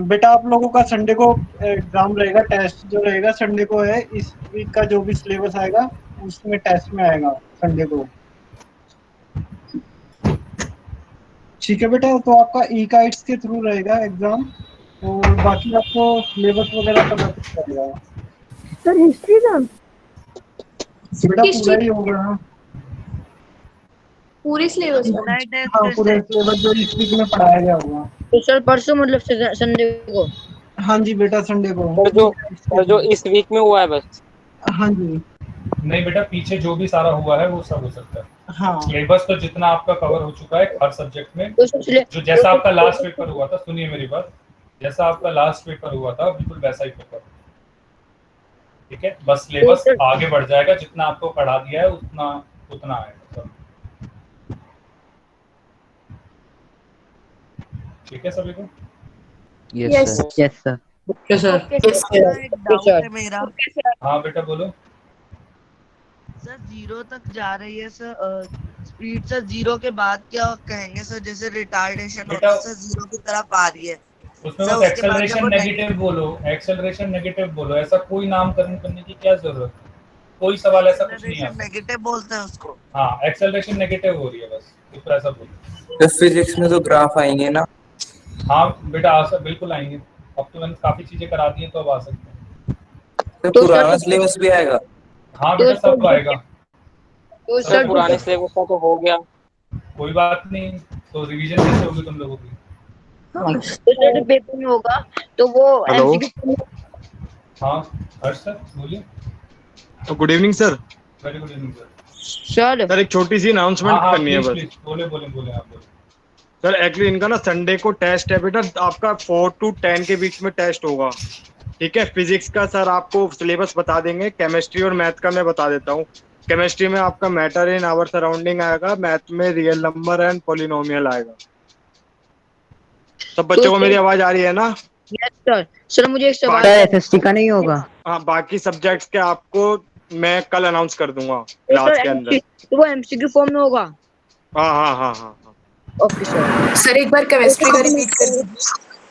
बेटा आप लोगों का संडे को एग्जाम रहेगा, टेस्ट जो रहेगा संडे को है। इस वीक का जो भी सिलेबस आएगा उसमें टेस्ट में आएगा संडे को। ठीक है बेटा, तो आपका ई-काइट्स के थ्रू रहेगा एग्जाम, और बाकी आपको सिलेबस वगैरह पता चलेगा। सर हिस्ट्री का बेटा पूरा ही होगा, पूरी सिलेबस। हाँ पूरे सिलेबस जो इस वीक में पढ़ाया गया होगा। तो सर परसों मतलब संडे को? हाँ जी बेटा संडे को। और जो इस वीक में हुआ है बस? हाँ जी। नहीं बेटा, पीछे जो भी सारा हुआ है वो सब हो सकता है। हाँ सिलेबस तो जितना आपका कवर हो चुका है हर सब्जेक्ट में, जो जैसा आपका लास्ट पेपर हुआ था, सुनिए मेरी बात, जैसा आपका लास्ट पेपर हुआ था बिल्कुल वैसा ही पेपर, ठीक है? बस सिलेबस आगे बढ़ जाएगा, जितना आपको पढ़ा दिया है उतना आएगा। ठीक है सभी को? Yes sir. Yes sir. Okay sir. एक डाउट है मेरा। हाँ बेटा बोलो। सर 0 तक जा रही है सर, स्पीड सर 0 के बाद क्या कहेंगे सर? जैसे रिटार्डेशन होता है सर 0 की तरफ आ रही है, उसमें बस एक्सेलरेशन नेगेटिव बोलो, एक्सेलरेशन नेगेटिव बोलो, ऐसा कोई नामकरण करने की क्या जरूरत है? कोई सवाल ऐसा कुछ नहीं है। नेगेटिव बोलते हैं उसको। हाँ एक्सेलरेशन नेगेटिव हो रही है, बस इतना ऐसा बोलो। तो फिजिक्स में तो ग्राफ आएंगे ना? हाँ बेटा बिल्कुल आएंगे, अब तो मैंने काफी चीजें करा दी हैं तो अब आ सकते हैं। तो पुराना सिलेबस भी आएगा? हाँ बेटा सब आएगा। तो सर पुराने सिलेबस का तो हो गया, कोई बात नहीं, तो रिवीजन कैसे होगी तुम लोगों की? तो सर पेपर में होगा तो वो एमसीक्यू। हाँ हर्ष सर बोलिए। तो good evening sir. Very good evening sir. Sir एक छोटी सी अनाउंसमेंट करनी है बस। बोले आप बोले। सर एक्चुअली इनका ना संडे को टेस्ट है बेटा, आपका 4 to 10 के बीच में टेस्ट होगा, ठीक है? फिजिक्स का सर आपको सिलेबस बता देंगे, केमिस्ट्री और मैथ का मैं बता देता हूँ। केमिस्ट्री में आपका मैटर इन आवर सराउंडिंग आएगा, मैथ में रियल नंबर एंड पॉलिनोमियल आएगा। सब बच्चों को मेरी आवाज आ रही है ना? Yes sir. सर मुझे एक सवाल एसएसटी का नहीं होगा? हाँ बाकी सब्जेक्ट्स के आपको मैं कल अनाउंस कर दूंगा क्लास के अंदर। तो वो एमसीक्यू फॉर्म में होगा? हाँ। Okay sir. सर एक बार केमिस्ट्री का रिपीट कर दीजिए।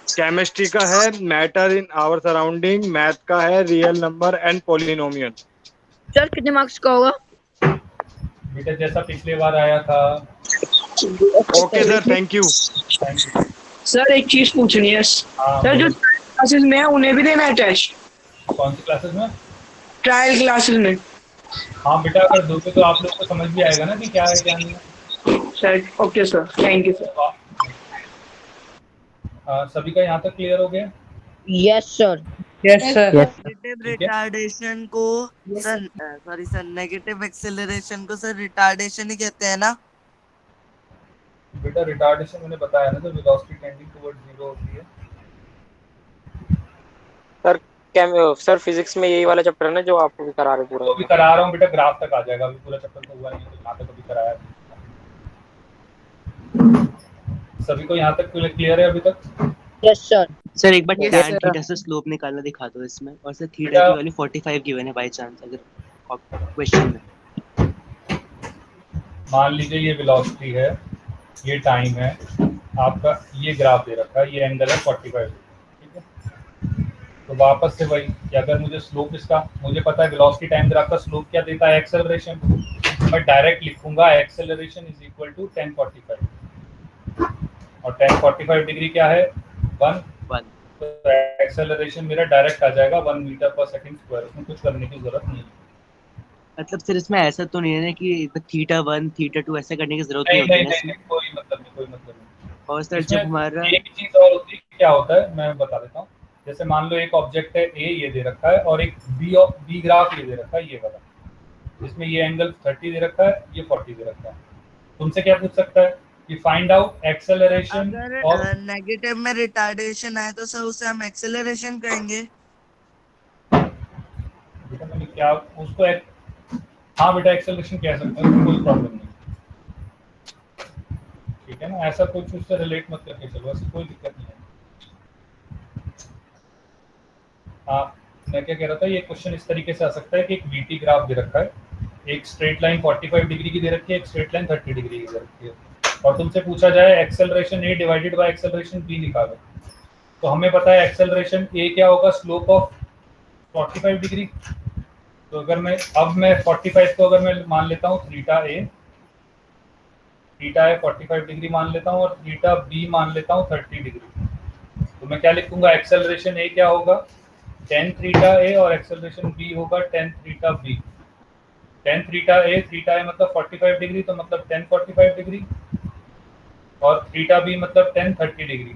केमिस्ट्री का है matter in our surrounding, math का है real number and polynomial. Sir कितने मार्क्स का होगा? बेटा जैसा पिछले बार आया था। Okay sir, thank you. Sir एक चीज पूछनी है सर, जो क्लासेस में है उन्हें भी देना है टेस्ट? कौन सी क्लासेस में? ट्रायल क्लासेस में। हाँ बेटा अगर दोगे तो आप लोग को समझ भी आएगा ना कि क्या है क्या नहीं है। Sir okay sir, thank you sir. सभी का यहाँ तक क्लियर हो गया? Yes sir. Yes sir. Negative retardation को sir sorry sir negative acceleration को सर रिटार्डेशन ही कहते हैं ना? बेटा रिटार्डेशन मैंने बताया ना, तो वेलोसिटी टेंडिंग टुवर्ड्स जीरो होती है। सर फिजिक्स में यही वाला चैप्टर है ना जो आपको भी करा रहे पूरा? तो भी करा रहा हूँ बेटा, ग्राफ तक आ जाएगा, अभी पूरा चैप्टर तो हुआ नहीं, तो यहाँ तक अभी कराया। सभी को यहाँ तक क्लियर है अभी तक? Yes sir. सर एक बार tan थीटा से स्लोप निकालना दिखा दो इसमें, और सर थीटा की वैल्यू 45 गिवन है बाय चांस अगर क्वेश्चन में। मान लीजिए ये वेलोसिटी है, ये टाइम है, आपका ये ग्राफ दे रखा है, ये एंगल है 45, ठीक है? तो वापस से वही कि अगर मुझे स्लोप इसका मुझे पता है, वेलोसिटी टाइम ग्राफ का स्लोप क्या देता है? एक्सेलरेशन। मैं डायरेक्ट लिखूंगा एक्सेलरेशन इज इक्वल टू 1045, और 1045 डिग्री क्या है? 1। तो एक्सेलरेशन मेरा डायरेक्ट आ जाएगा 1 मीटर पर सेकंड स्क्वायर, उसमें कुछ करने की जरूरत नहीं है। मतलब सर इसमें ऐसा तो नहीं है ना कि थीटा 1 थीटा 2 ऐसा करने की जरूरत नहीं होती है? कोई मतलब नहीं। और सर जब हमारा एक चीज और होती है, क्या होता है मैं बता देता हूँ। जैसे मान लो एक ऑब्जेक्ट है ए, ये दे रखा है, और एक बी ग्राफ ये दे रखा है, ये वाला, जिसमें ये एंगल 30 दे रखा है, ये 40 दे रखा है। तुमसे क्या पूछ सकता है कि फाइंड आउट एक्सेलरेशन अगर नेगेटिव में रिटार्डेशन आए तो सर उसे हम एक्सेलरेशन कहेंगे। बेटा मैंने क्या उसको हाँ बेटा एक्सेलरेशन कह सकते हैं, कोई प्रॉब्लम नहीं, ठीक है ना। ऐसा कुछ उससे रिलेट मत करके चलो, ऐसी कोई दिक्कत नहीं है। मैं क्या कह रहा था, ये क्वेश्चन इस तरीके से आ सकता है कि एक वीटी ग्राफ दे रखा है, एक स्ट्रेट लाइन 45 डिग्री की दे रखी है, एक स्ट्रेट लाइन 30 डिग्री की दे रखी है, और तुमसे पूछा जाए acceleration a divided by acceleration b निकालो। तो हमें पता है एक्सेलरेशन ए क्या होगा, स्लोप ऑफ 45 डिग्री। तो अगर मैं 45 को अगर मैं मान लेता हूँ थीटा ए 45 डिग्री मान लेता हूँ, और थीटा बी मान लेता हूँ 30 डिग्री। तो मैं क्या लिखूंगा, एक्सेलरेशन ए क्या होगा, tan थीटा ए, और एक्सेलरेशन बी होगा tan theta B. tan theta A मतलब 45 डिग्री, तो मतलब tan 45 डिग्री, और थीटा बी मतलब tan 30 डिग्री।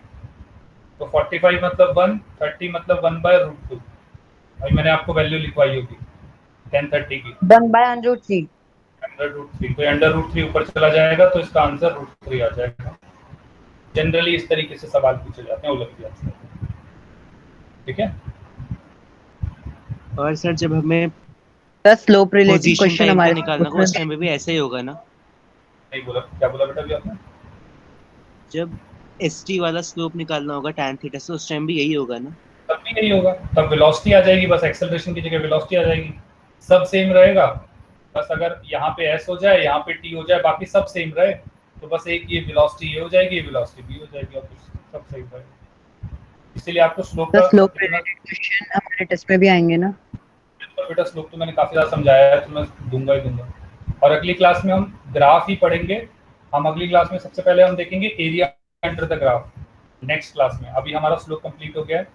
तो 45 मतलब 1, 30 मतलब 1/√2। अभी मैंने आपको वैल्यू लिखवाई होगी tan 30 की 1/√3। √3, तो √3 ऊपर चला जाएगा, तो इसका आंसर √3 आ जाएगा। जनरली इस तरीके से सवाल पूछे जाते हैं ओलंपियाड से, ठीक है। और सर जब हमें स्लोप रिलेटेड क्वेश्चन क्वेश्चन हमारे निकालना होगा उस टाइम पे भी ऐसा ही होगा ना? नहीं बोला, क्या बोला बेटा अभी आपने? जब st वाला स्लोप निकालना होगा tan थीटा से, उस टाइम भी यही होगा ना? तब भी यही होगा, तब वेलोसिटी आ जाएगी, बस एक्सेलरेशन की जगह वेलोसिटी आ जाएगी, सब सेम रहेगा। बस अगर यहाँ पे s हो जाए, यहाँ पे t हो जाए, बाकी सब सेम रहे, तो बस एक ये वेलोसिटी ये हो जाएगी, ये वेलोसिटी भी हो जाएगी, और सब सेम रहेगा। इसीलिए आपको स्लोप का स्लोप रिलेटेड क्वेश्चन हमारे टेस्ट में भी आएंगे ना? बेटा स्लोप तो मैंने काफी ज्यादा समझाया है, तो मैं दूंगा ही दूंगा। और अगली क्लास में हम ग्राफ ही पढ़ेंगे। हम अगली क्लास में सबसे पहले हम देखेंगे area under the graph, next class में। अभी हमारा स्लोप कंप्लीट हो गया है,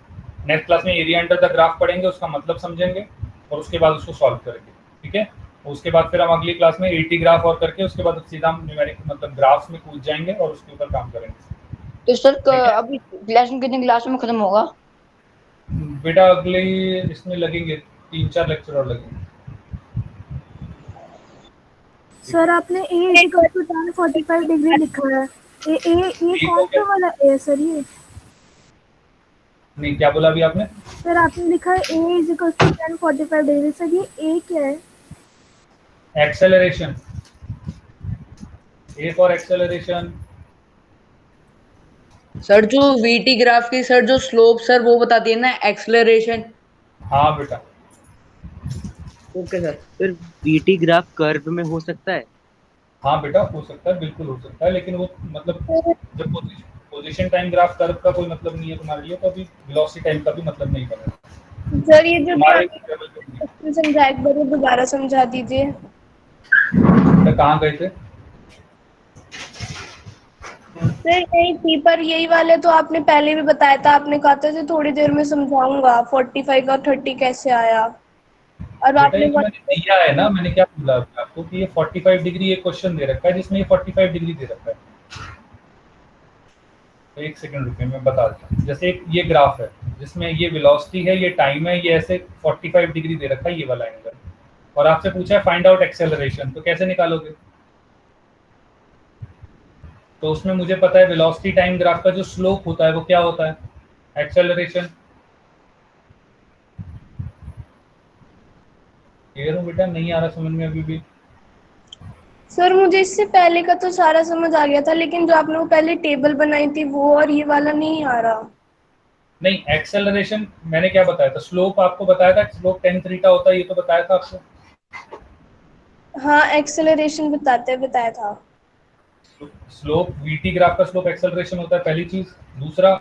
नेक्स्ट क्लास में एरिया अंडर द ग्राफ पढ़ेंगे, उसका मतलब समझेंगे, और उसके बाद उसको सॉल्व करेंगे, ठीक है। उसके बाद फिर हम अगली क्लास में 80 ग्राफ और करके उसके बाद सीधा हम न्यूमेरिक मतलब ग्राफ्स में कूद जाएंगे और उसके ऊपर काम करेंगे। तो सर अभी क्लास में कितने क्लास में खत्म होगा? बेटा अगले इसमें लगेंगे 3-4 लेक्चर और लगेंगे। सर आपने a = tan 45 डिग्री लिखा है, ये कौन सा वाला a सर? ये नहीं, क्या बोला अभी आपने? सर आपने लिखा है a = tan 45 डिग्री, सर ये a क्या है? Acceleration, a for acceleration. Sir जो वीटी ग्राफ की सर जो स्लोप सर वो बताती है ना एक्सेलरेशन। हाँ बेटा। ओके सर, फिर वीटी ग्राफ कर्व में हो सकता है? हाँ बेटा हो सकता है, बिल्कुल हो सकता है, लेकिन वो मतलब जब पोजीशन टाइम ग्राफ कर्व का कोई मतलब नहीं है तुम्हारे लिए, तो अभी वेलोसिटी टाइम का भी मतलब नहीं बनेगा। सर ये जो समझा एक बार दोबारा समझा दीजिए। कहाँ गए थे सर? यही थी, पर यही वाले तो आपने पहले भी बताया था, आपने कहा था थोड़ी देर में समझाऊंगा 45 का 30 कैसे आया, और आपने दिया है ना। मैंने क्या बोला आपको कि ये 45 डिग्री एक क्वेश्चन दे रखा है जिसमें ये 45 डिग्री दे रखा है। तो एक सेकंड रुकिए, मैं बता देता हूँ। जैसे ये ग्राफ है जिसमें ये वेलोसिटी है, ये टाइम है, ये ऐसे 45 डिग्री दे रखा है ये वाला एंगल, और आपसे पूछा है फाइंड आउट एक्सेलरेशन, तो कैसे निकालोगे? तो उसमें मुझे पता है वेलोसिटी टाइम ग्राफ का जो स्लोप होता है वो क्या होता है, एक्सेलरेशन। क्लियर हूँ बेटा? नहीं आ रहा समझ में अभी भी? सर मुझे इससे पहले का तो सारा समझ आ गया था, लेकिन जो आपने वो पहले टेबल बनाई थी वो और ये वाला नहीं आ रहा। नहीं, एक्सेलरेशन मैंने क्या बताया था, स्लोप आपको बताया था, स्लोप tan थीटा होता है, ये तो बताया था आपको। हाँ एक्सेलरेशन बताया था। स्लोप वीटी ग्राफ का स्लोप एक्सेलरेशन होता है, पहली चीज। दूसरा,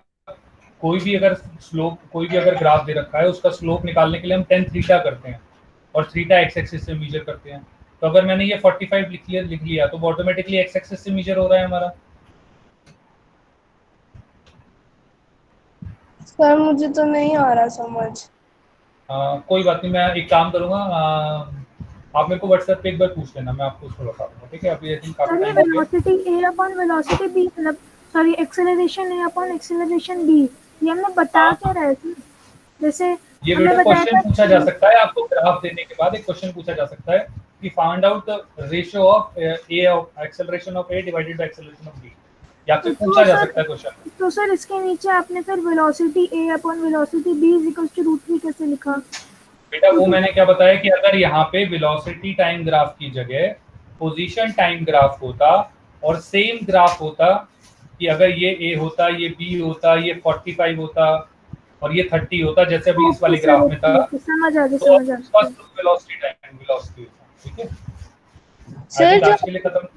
कोई भी अगर ग्राफ दे रखा है उसका स्लोप निकालने के लिए हम tan थीटा करते हैं, और थीटा एक्स एक्सिस से मेजर करते हैं। तो अगर मैंने ये 45 लिख लिया तो वो ऑटोमेटिकली एक्स एक्सिस से मेजर हो रहा है हमारा। सर मुझे तो नहीं आ रहा समझ। कोई बात नहीं, मैं एक काम करूंगा, आप मेरे को व्हाट्सएप पे एक बार पूछ लेना, मैं आपको उसको बता दूंगा, ठीक है? अभी आई थिंक काफी टाइम हो गया। वेलोसिटी a/वेलोसिटी b मतलब सॉरी एक्सेलरेशन a/एक्सेलरेशन b, ये हमने बता क्या रहे थे? जैसे ये बेटा क्वेश्चन पूछा जा सकता है आपको, ग्राफ देने के बाद एक क्वेश्चन पूछा जा सकता है we found out the ratio of a of acceleration of a divided by acceleration of b. या फिर पूछा जा सकता है क्वेश्चन। तो सर इसके नीचे आपने फिर velocity a upon velocity b √3 कैसे लिखा? बेटा वो मैंने क्या बताया कि अगर यहाँ पे वेलोसिटी टाइम ग्राफ की जगह पोजीशन टाइम ग्राफ होता और सेम ग्राफ होता कि अगर ये a होता, ये b होता, ये 45 होता और ये 30 होता जैसे अभी इस वाले ग्राफ में था, समझ आ गया वेलोसिटी टाइम वेलोसिटी, ठीक है सर आज के लिए खत्म।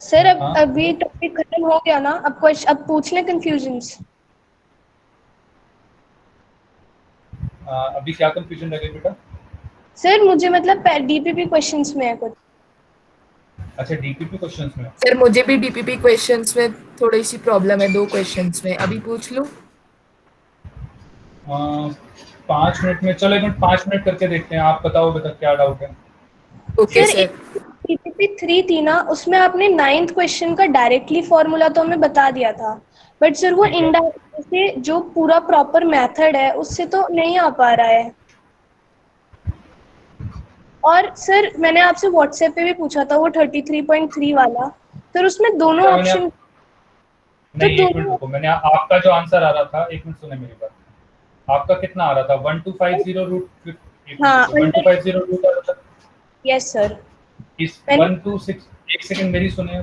सर अब अभी टॉपिक खत्म हो गया ना, अब पूछ लें कंफ्यूजन्स। अभी क्या कंफ्यूजन लगे बेटा? सर मुझे मतलब डीपीपी क्वेश्चंस में है कुछ। अच्छा डीपीपी क्वेश्चंस में। सर मुझे भी डीपीपी क्वेश्चंस में थोड़ी सी प्रॉब्लम है, 2 क्वेश्चंस में। अभी पूछ लो। 5 मिनट में, चलो एक मिनट 5 मिनट करके देखते हैं। आप बताओ बेटा क्या डाउट है? Okay sir. डीपीपी 3 थी ना, उसमें आपने 9th क्वेश्चन का डायरेक्टली फॉर्मूला तो हमें बता दिया था, बट सर वो इनडायरेक्ट से जो पूरा प्रॉपर मेथड है उससे तो नहीं आ पा रहा है। और सर मैंने आपसे व्हाट्सएप पे भी पूछा था वो 33.3 वाला, सर उसमें दोनों ऑप्शन नहीं, एक मिनट रुको, मैंने आपका जो आंसर आ रहा था, एक मिनट सुने मेरी बात। आपका कितना आ रहा था? 1250 रूट, हाँ 1250 रूट आ रहा था। Yes sir. इस 126, एक सेकंड मेरी सुनिए,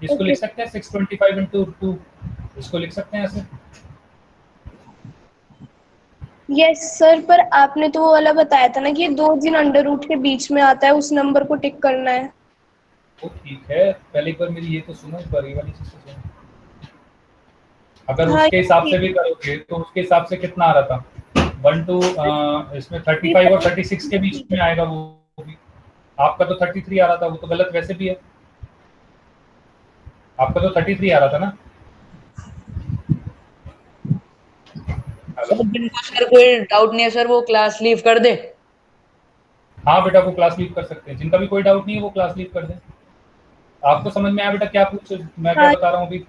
इसको लिख सकते हैं 625 into 2, इसको लिख सकते हैं ऐसे। यस सर, पर आपने तो वो वाला बताया था ना कि 2 जिन अंडर रूट के बीच में आता है उस नंबर को टिक करना है। वो ठीक है, पहले एक बार मेरी ये तो सुनो, एक बार ये वाली चीज सुनो। अगर उसके हिसाब से भी करोगे तो उसके हिसाब से कितना आ रहा था? 1 to इसमें 35 और 36 के बीच में आएगा वो भी। आपका तो 33 आ रहा था, वो तो गलत वैसे भी है। आपका तो 33 आ रहा था ना? सर कोई डाउट नहीं है सर, वो क्लास लीव कर दे। हाँ बेटा वो क्लास लीव कर सकते हैं, जिनका भी कोई डाउट नहीं है वो क्लास लीव कर दें। आपको समझ में आया बेटा क्या पूछ, मैं क्या बता रहा हूँ अभी?